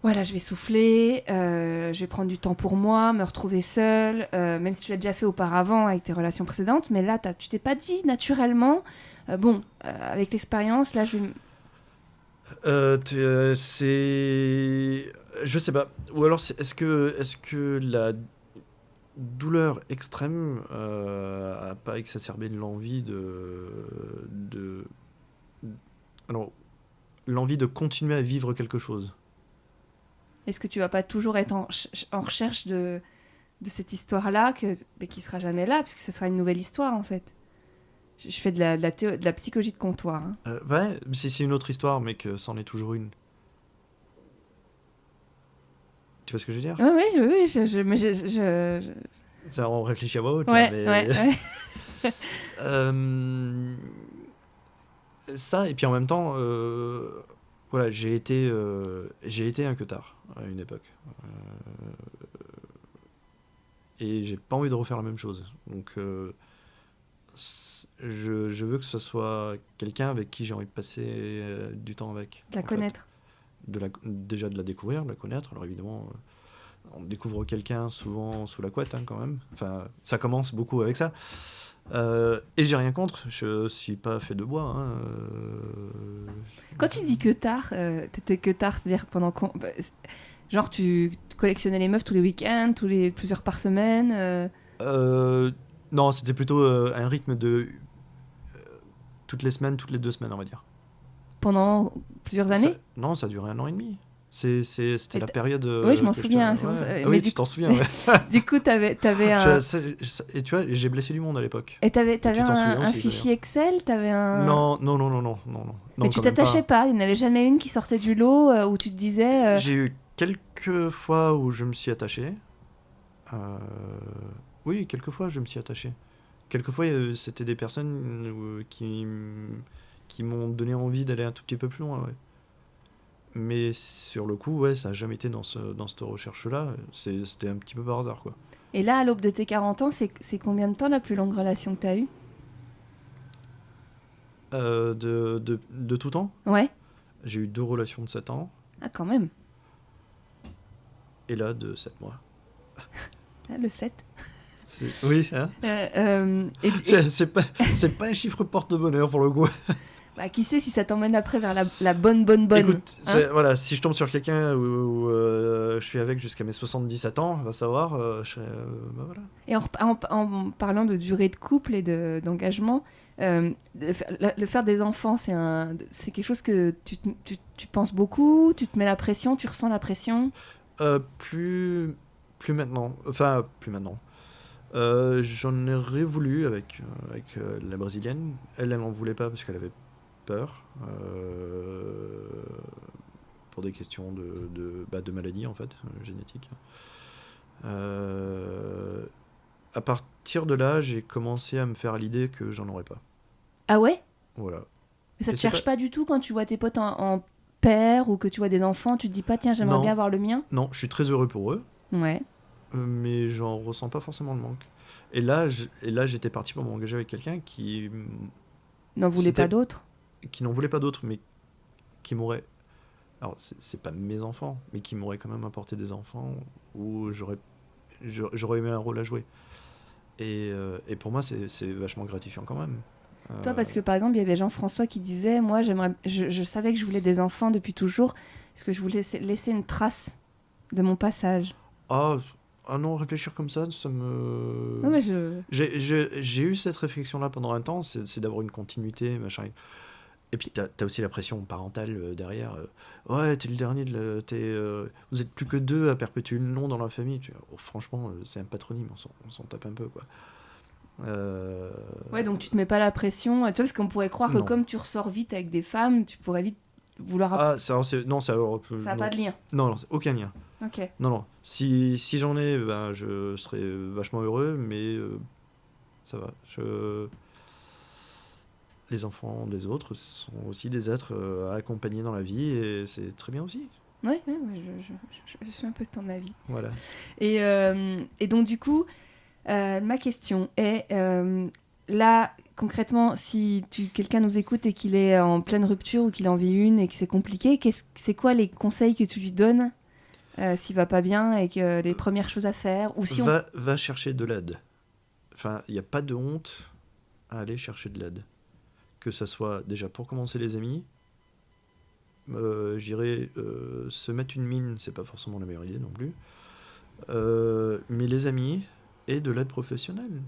voilà, je vais souffler, je vais prendre du temps pour moi, me retrouver seule, même si tu l'as déjà fait auparavant avec tes relations précédentes, mais là, tu t'es pas dit naturellement, avec l'expérience, là, je vais... C'est... Je sais pas. Ou alors, est-ce que la douleur extrême a pas exacerbé l'envie de... Alors, l'envie de continuer à vivre quelque chose. Est-ce que tu vas pas toujours être en recherche de cette histoire-là, mais qui sera jamais là, puisque ce sera une nouvelle histoire, en fait. Je fais de la psychologie de comptoir. Hein. Ouais, si c'est une autre histoire, mais que c'en est toujours une. Tu vois ce que je veux dire? Oui, mais Ça, on réfléchit à voix haute, ouais, là, mais... ouais. Ça, et puis en même temps, voilà, j'ai été un queutard à une époque. Et j'ai pas envie de refaire la même chose. Donc, je veux que ce soit quelqu'un avec qui j'ai envie de passer du temps avec. De la connaître. Déjà de la découvrir, de la connaître. Alors évidemment, on découvre quelqu'un souvent sous la couette, hein, quand même. Enfin, ça commence beaucoup avec ça. Et j'ai rien contre, je suis pas fait de bois. Hein, Quand tu dis que tard, t'étais que tard, c'est-à-dire pendant genre tu collectionnais les meufs tous les week-ends, plusieurs par semaine. Non, c'était plutôt un rythme de toutes les semaines, toutes les 2 semaines, on va dire. Pendant plusieurs années? Non, ça a duré 1 an et demi. C'était la période. Oui, je m'en souviens. Ouais. Oui, tu t'en souviens. Ouais. Du coup, t'avais un. Et tu vois, j'ai blessé du monde à l'époque. Et t'avais un aussi, fichier Excel, t'avais un. Non. Mais tu t'attachais pas. Il n'y en avait jamais une qui sortait du lot où tu te disais. J'ai eu quelques fois où je me suis attaché. Oui, quelques fois je me suis attaché. Quelques fois, c'était des personnes qui m'ont donné envie d'aller un tout petit peu plus loin. Ouais. Mais sur le coup, ouais, ça n'a jamais été dans cette recherche-là. C'était un petit peu par hasard, quoi. Et là, à l'aube de tes 40 ans, c'est combien de temps la plus longue relation que tu as eue? De tout temps? Ouais. J'ai eu 2 relations de 7 ans. Ah, quand même. Et là, de 7 mois. Le 7. Oui, hein. C'est pas un chiffre porte-bonheur, pour le coup. Bah, qui sait si ça t'emmène après vers la bonne. Écoute, hein, voilà, si je tombe sur quelqu'un où je suis avec jusqu'à mes 77 ans, on va savoir. Bah voilà. Et en parlant de durée de couple et d'engagement, le faire des enfants, c'est quelque chose que tu penses beaucoup, tu te mets la pression, tu ressens la pression? Plus maintenant. Enfin, plus maintenant. J'en ai voulu avec la brésilienne. Elle n'en voulait pas parce qu'elle avait peur pour des questions de maladie, en fait, génétique. À partir de là, j'ai commencé à me faire à l'idée que j'en aurais pas. Ah ouais? Voilà. Mais ça te cherche pas du tout quand tu vois tes potes en père ou que tu vois des enfants, tu te dis pas tiens j'aimerais bien avoir le mien? Non, je suis très heureux pour eux. Ouais. Mais j'en ressens pas forcément le manque. Et là, j'étais parti pour m'engager avec quelqu'un qui n'en voulait pas d'autres. Qui n'en voulait pas d'autres, mais qui m'aurait... Alors, c'est pas mes enfants, mais qui m'aurait quand même apporté des enfants où j'aurais aimé un rôle à jouer. Et pour moi, c'est vachement gratifiant quand même. Toi, parce que par exemple, il y avait Jean-François qui disait, moi, je savais que je voulais des enfants depuis toujours, parce que je voulais laisser une trace de mon passage. Ah non, réfléchir comme ça me... Non, mais j'ai eu cette réflexion-là pendant un temps, c'est d'avoir une continuité, machin. Et puis t'as aussi la pression parentale derrière. Ouais, t'es le dernier, vous êtes plus que 2 à perpétuer le nom dans la famille. Franchement, c'est un patronyme, on s'en tape un peu, quoi. Ouais, donc tu te mets pas la pression, tu vois, parce qu'on pourrait croire que comme tu ressors vite avec des femmes, tu pourrais vite vouloir... non, ça n'a pas de lien. Non, aucun lien. Ok. Non. Si j'en ai, ben, je serais vachement heureux, mais ça va. Les enfants des autres sont aussi des êtres à accompagner dans la vie, et c'est très bien aussi. Oui, je suis un peu de ton avis. Voilà. Et donc, du coup, ma question est, là, concrètement, si quelqu'un nous écoute et qu'il est en pleine rupture ou qu'il en vit une et que c'est compliqué, c'est quoi les conseils que tu lui donnes s'il va pas bien et que les premières choses à faire ou si va chercher de l'aide. Enfin, il n'y a pas de honte à aller chercher de l'aide. Que ça soit déjà pour commencer les amis, j'irais se mettre une mine, c'est pas forcément la meilleure idée non plus, mais les amis et de l'aide professionnelle.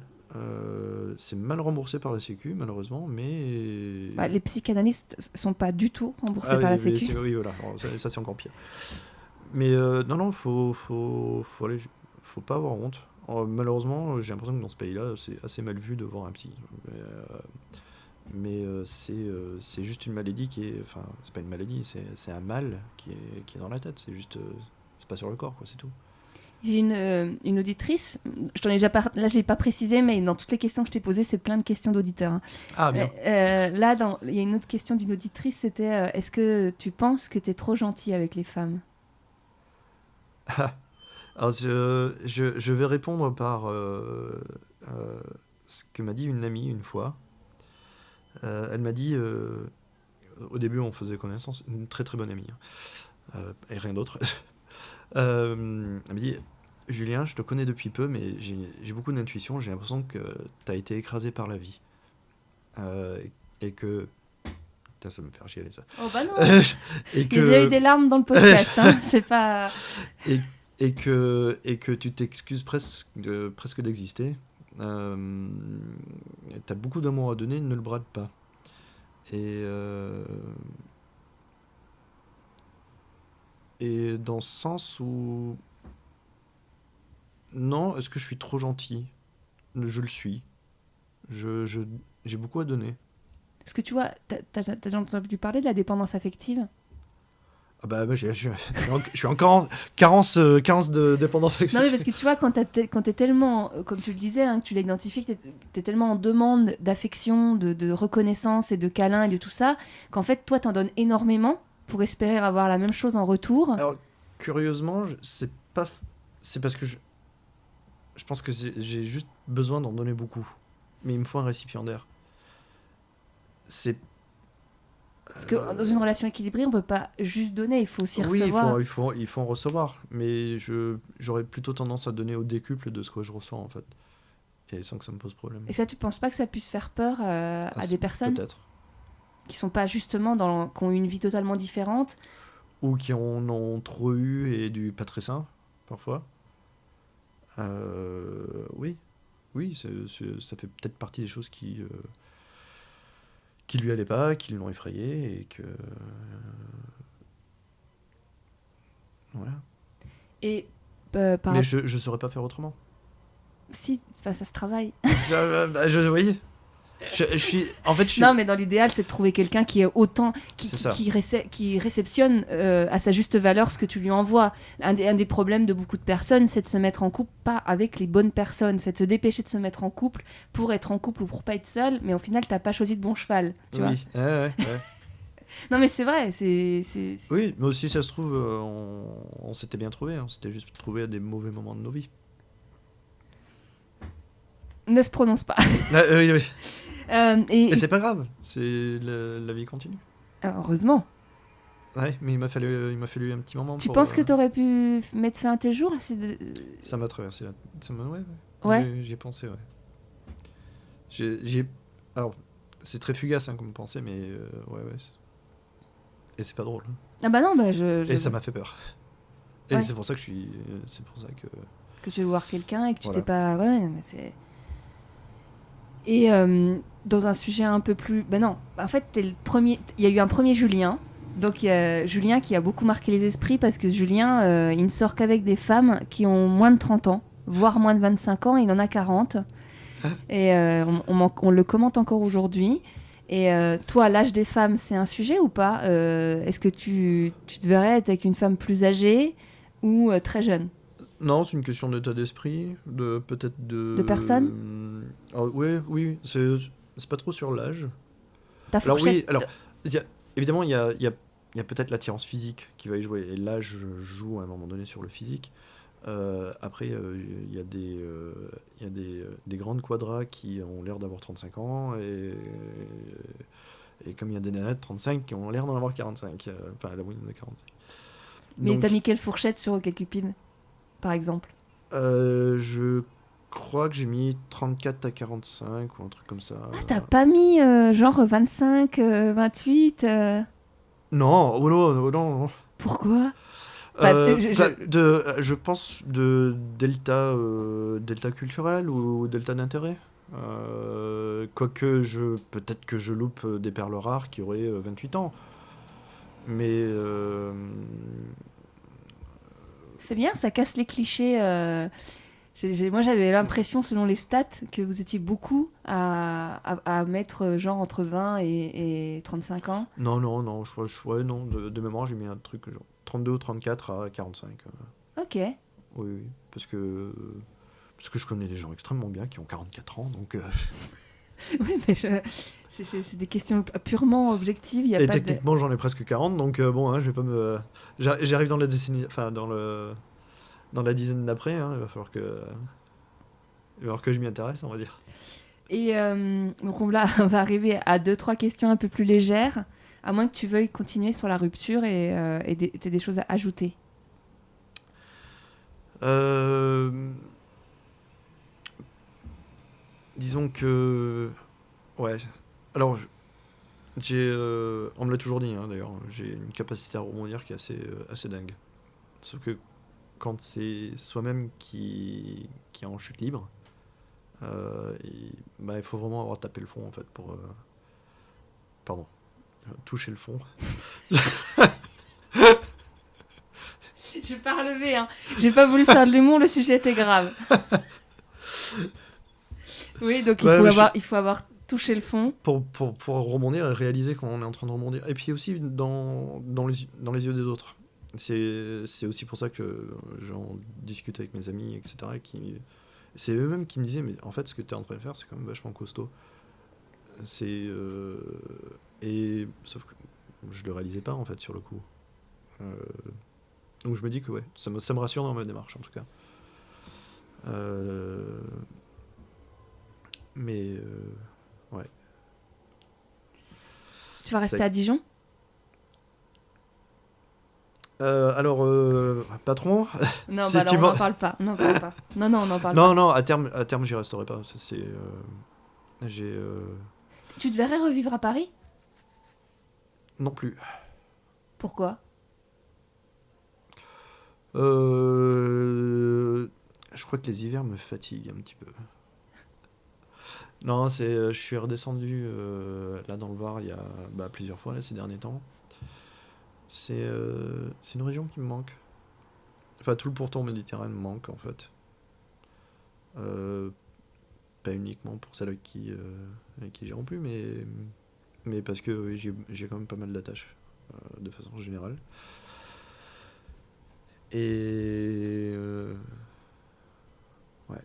C'est mal remboursé par la Sécu malheureusement, mais les psychanalystes sont pas du tout remboursés par la Sécu. Oui, voilà. Alors, ça c'est encore pire. Mais non, faut aller, faut pas avoir honte. Malheureusement, j'ai l'impression que dans ce pays-là, c'est assez mal vu de voir un psy. Mais c'est juste une maladie qui est... Enfin, c'est pas une maladie, c'est un mal qui est dans la tête. C'est juste... c'est pas sur le corps, quoi, c'est tout. J'ai une auditrice, je t'en ai déjà là je l'ai pas précisé, mais dans toutes les questions que je t'ai posées, c'est plein de questions d'auditeurs. Hein. Ah, bien. Là, il y a une autre question d'une auditrice, c'était est-ce que tu penses que t'es trop gentil avec les femmes? Alors, je vais répondre par ce que m'a dit une amie une fois. Elle m'a dit, au début on faisait connaissance, une très très bonne amie, et rien d'autre. Elle m'a dit, Julien, je te connais depuis peu, mais j'ai beaucoup d'intuition, j'ai l'impression que tu as été écrasé par la vie. Et que... Putain, ça me fait chialer ça. Oh bah non. Il y a déjà eu des larmes dans le podcast, hein, c'est pas... Et que tu t'excuses presque d'exister. T'as beaucoup d'amour à donner, ne le brade pas. Et dans ce sens où... Non, est-ce que je suis trop gentil? Je le suis. J'ai beaucoup à donner. Est-ce que tu vois, t'as déjà entendu parler de la dépendance affective? Ah bah, je suis encore en carence de dépendance affective. Non mais parce que tu vois, quand t'es tellement, comme tu le disais, hein, que tu l'as identifié, que t'es tellement en demande d'affection, de reconnaissance et de câlin et de tout ça, qu'en fait toi t'en donnes énormément pour espérer avoir la même chose en retour. Alors curieusement, c'est parce que je pense que j'ai juste besoin d'en donner beaucoup, mais il me faut un récipiendaire. Parce que dans une relation équilibrée, on peut pas juste donner, il faut aussi recevoir. Oui, il faut en recevoir, mais j'aurais plutôt tendance à donner au décuple de ce que je reçois en fait, et sans que ça me pose problème. Et ça, tu penses pas que ça puisse faire peur à des personnes peut-être qui sont pas justement qui ont une vie totalement différente, ou qui en ont trop eu et du pas très sain parfois. Oui, ça fait peut-être partie des choses qui lui allaient pas, qui l'ont effrayé et que voilà. Et mais je saurais pas faire autrement. Si, ça se travaille. Oui. Je suis Non, mais dans l'idéal, c'est de trouver quelqu'un qui est autant qui réceptionne à sa juste valeur ce que tu lui envoies. Un des problèmes de beaucoup de personnes, c'est de se mettre en couple pas avec les bonnes personnes, c'est de se dépêcher de se mettre en couple pour être en couple ou pour pas être seul, mais au final, t'as pas choisi de bon cheval, tu vois. Ouais. Non, mais c'est vrai, Oui, mais aussi ça se trouve, on s'était bien trouvé, on s'était juste trouvé à des mauvais moments de nos vies. Ne se prononce pas. Oui. Et c'est pas grave, c'est la vie continue. Heureusement. Ouais, mais il m'a fallu un petit moment. Tu penses que t'aurais pu mettre fin à tes jours? Ça m'a traversé. Ouais. J'y ai pensé, ouais. Alors, c'est très fugace comme pensée, mais ouais. Et c'est pas drôle. Ah bah non, Et ça m'a fait peur. Et c'est pour ça que que tu veux voir quelqu'un et que tu t'es pas... Ouais, mais c'est... Et dans un sujet un peu plus... Ben non, en fait, t'es le premier... Il y a eu un premier Julien. Donc, il y a Julien qui a beaucoup marqué les esprits parce que Julien, il ne sort qu'avec des femmes qui ont moins de 30 ans, voire moins de 25 ans. Il en a 40. Et on le commente encore aujourd'hui. Et toi, l'âge des femmes, c'est un sujet ou pas? Est-ce que tu te verrais être avec une femme plus âgée ou très jeune? Non, c'est une question d'état d'esprit, peut-être De personne? Oui, oui, c'est pas trop sur l'âge. Ta Alors oui, fourchette? alors évidemment, il y a peut-être l'attirance physique qui va y jouer, et l'âge joue à un moment donné sur le physique. Après, il y a des grandes quadras qui ont l'air d'avoir 35 ans, et comme il y a des nanettes de 35 qui ont l'air d'en avoir 45, enfin la moyenne de 45. Mais t'as Donc, mis quelle fourchette sur OkCupid, par exemple? je crois que j'ai mis 34 à 45 ou un truc comme ça. Ah, t'as pas mis genre 25, 28 Non, oh non, oh non, non. Pourquoi? Bah, Je pense de delta culturel ou delta d'intérêt. Quoique, peut-être que je loupe des perles rares qui auraient 28 ans. Mais C'est bien, ça casse les clichés. Moi, j'avais l'impression, selon les stats, que vous étiez beaucoup à mettre genre entre 20 et 35 ans. non, non, non, ouais, non, de mémoire, j'ai mis un truc genre 32 ou 34 à 45. Ok. Oui, oui, parce que je connais des gens extrêmement bien qui ont 44 ans, donc... Oui, mais c'est des questions purement objectives. Y a Et pas techniquement, j'en ai presque 40, donc bon, hein, je vais pas me... J'arrive dans la décennie... Enfin, dans la dizaine d'après, hein, il va falloir que je m'y intéresse, on va dire. Et donc on va arriver à 2-3 questions un peu plus légères, à moins que tu veuilles continuer sur la rupture et t'aies des choses à ajouter. Disons que... Ouais. Alors, on me l'a toujours dit, hein, d'ailleurs, j'ai une capacité à rebondir qui est assez dingue. Sauf que quand c'est soi-même qui est en chute libre, il faut vraiment avoir tapé le fond, en fait, pour... Pardon. Toucher le fond. J'ai pas relevé, hein. J'ai pas voulu faire de l'humour, le sujet était grave. Oui, donc il faut avoir touché le fond. Pour rebondir et réaliser qu'on est en train de rebondir. Et puis aussi dans les yeux des autres. C'est aussi pour ça que j'en discute avec mes amis, etc. C'est eux-mêmes qui me disaient, mais en fait, ce que tu es en train de faire, c'est quand même vachement costaud. Et sauf que je le réalisais pas, en fait, sur le coup. Donc je me dis que ouais, ça me rassure dans ma démarche, en tout cas. Mais ouais. Tu vas rester à Dijon? Alors, patron. Non, bah alors on n'en parle pas. Non, on n'en parle pas. Non, à terme, j'y resterai pas. Ça, j'ai. Tu te verrais revivre à Paris? Non plus. Pourquoi? Je crois que les hivers me fatiguent un petit peu. Non, je suis redescendu là dans le Var il y a plusieurs fois là, ces derniers temps. C'est une région qui me manque. Enfin, tout le pourtour méditerranéen me manque, en fait. Pas uniquement pour celles avec qui j'ai rompu, mais parce que oui, j'ai quand même pas mal d'attaches, de façon générale. Et... ouais.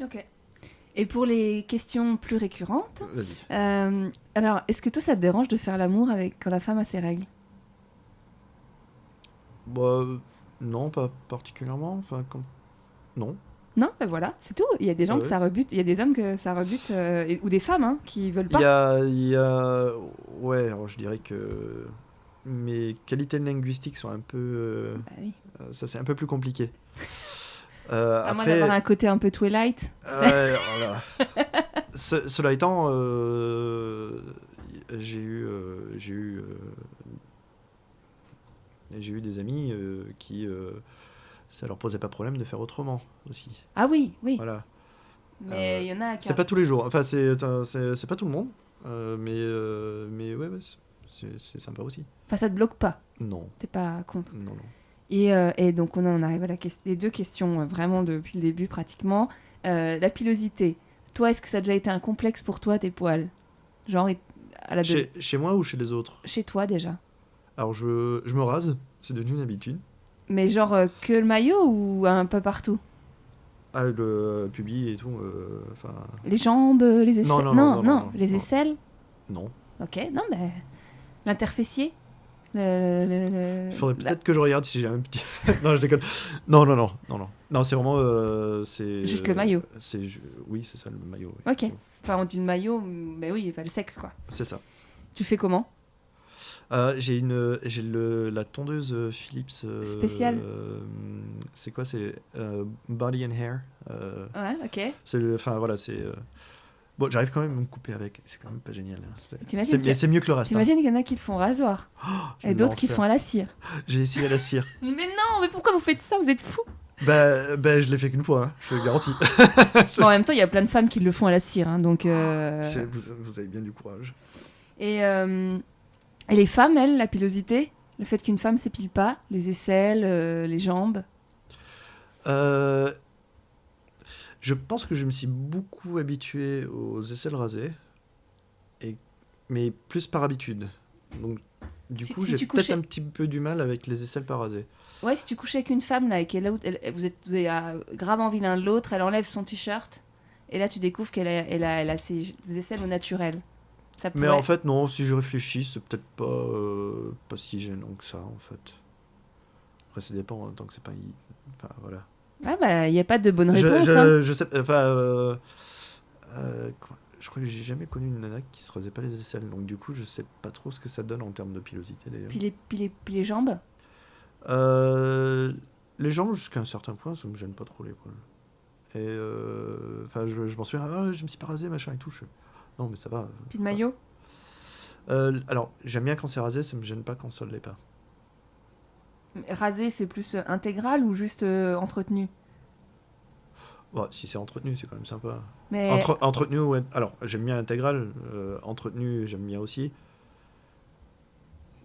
Ok. Et pour les questions plus récurrentes, vas-y. Alors, est-ce que toi, ça te dérange de faire l'amour quand la femme a ses règles? Bah, non, pas particulièrement. Enfin, non. Non, ben voilà, c'est tout. Il y a des gens que ça rebute, il y a des hommes que ça rebute, ou des femmes hein, qui veulent pas. Ouais, alors je dirais que mes qualités linguistiques sont un peu... Bah oui. Ça, c'est un peu plus compliqué. À moins d'avoir un côté un peu Twilight. Voilà. Cela étant, j'ai eu des amis qui ça leur posait pas problème de faire autrement aussi. Ah oui, oui. Voilà. Mais il y en a qui... C'est pas tous les jours. Enfin, c'est pas tout le monde. Mais ouais, c'est sympa aussi. Enfin, ça te bloque pas? Non. T'es pas contre? Non. Et donc, on en arrive à les deux questions vraiment depuis le début pratiquement. La pilosité. Toi, est-ce que ça a déjà été un complexe pour toi, tes poils? Genre à la Chez moi ou chez les autres? Chez toi déjà. Alors je me rase, c'est devenu une habitude. Mais genre que le maillot ou un peu partout? Ah, le pubis et tout, enfin... Les jambes, les aisselles? Non, Les non. aisselles? Non. Ok, non, mais l'interfessier? Il faudrait peut-être que je regarde si j'ai un petit... Non, je déconne. Non. Non, c'est vraiment... c'est, Juste le maillot. Oui, c'est ça, le maillot. Oui. Ok. Enfin, on dit le maillot, mais oui, enfin, le sexe, quoi. C'est ça. Tu fais comment? J'ai la tondeuse Philips. Spéciale. C'est quoi? C'est Body and Hair. Ouais, ok. Enfin, voilà, c'est... Bon, j'arrive quand même à me couper avec. C'est quand même pas génial. T'imagines C'est mieux que le reste. T'imagines qu'il y en a qui le font rasoir. Et d'autres qui le font à la cire. J'ai essayé à la cire. Mais non, mais pourquoi vous faites ça? Vous êtes fous. Bah, je l'ai fait qu'une fois, hein, je te garantis. Bon, en même temps, il y a plein de femmes qui le font à la cire, hein, donc... Vous avez bien du courage. Et les femmes, elles, la pilosité? Le fait qu'une femme s'épile pas, les aisselles, les jambes? Je pense que je me suis beaucoup habitué aux aisselles rasées, mais plus par habitude. Donc, du coup, j'ai peut-être un petit peu du mal avec les aisselles pas rasées. Ouais, si tu couches avec une femme, là, et vous avez grave envie l'un de l'autre, elle enlève son t-shirt, et là, tu découvres qu'elle a ses aisselles au naturel. Ça pourrait... Mais en fait, non, si je réfléchis, c'est peut-être pas si gênant que ça, en fait. Après, ça dépend, tant que c'est pas... Enfin, voilà. Ah bah, il n'y a pas de bonne réponse. Je sais... Enfin... je crois que j'ai jamais connu une nana qui se rasait pas les aisselles, donc du coup, je sais pas trop ce que ça donne en termes de pilosité, d'ailleurs. Puis les jambes? Les jambes, jusqu'à un certain point, ça me gêne pas trop les poils. Et... Enfin, je m'en souviens, je me suis pas rasé, machin et tout, non, mais ça va. Puis le maillot? Alors, j'aime bien quand c'est rasé, ça me gêne pas quand ça ne l'est pas. Rasé, c'est plus intégral ou juste entretenu? Bon, si c'est entretenu, c'est quand même sympa. Mais... Entretenu, ouais. Alors, j'aime bien intégral. Entretenu, j'aime bien aussi.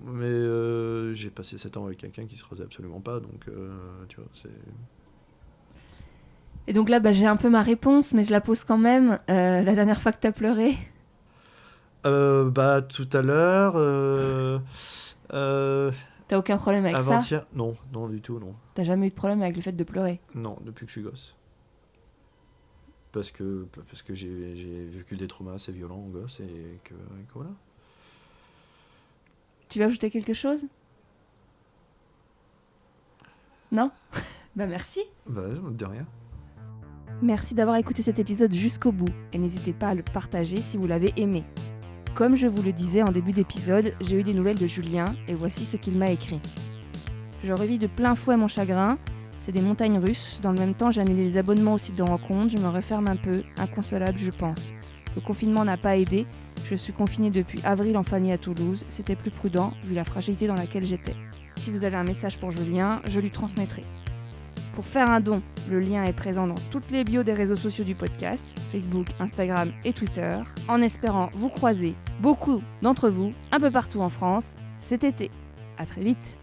Mais j'ai passé 7 ans avec quelqu'un qui se rasait absolument pas, donc tu vois, c'est... Et donc là, j'ai un peu ma réponse, mais je la pose quand même. La dernière fois que t'as pleuré? Tout à l'heure... T'as aucun problème avec ça? Avant-hier, non, du tout, non. T'as jamais eu de problème avec le fait de pleurer? Non, depuis que je suis gosse. Parce que j'ai vécu des traumas assez violents en gosse et que voilà. Tu veux ajouter quelque chose? Non? Merci. De rien. Merci d'avoir écouté cet épisode jusqu'au bout et n'hésitez pas à le partager si vous l'avez aimé. Comme je vous le disais en début d'épisode, j'ai eu des nouvelles de Julien et voici ce qu'il m'a écrit. Je revis de plein fouet mon chagrin, c'est des montagnes russes. Dans le même temps, j'ai annulé les abonnements au site de rencontre, je me referme un peu, inconsolable je pense. Le confinement n'a pas aidé, je suis confinée depuis avril en famille à Toulouse, c'était plus prudent vu la fragilité dans laquelle j'étais. Si vous avez un message pour Julien, je lui transmettrai. Pour faire un don, le lien est présent dans toutes les bios des réseaux sociaux du podcast, Facebook, Instagram et Twitter, en espérant vous croiser, beaucoup d'entre vous, un peu partout en France, cet été. À très vite.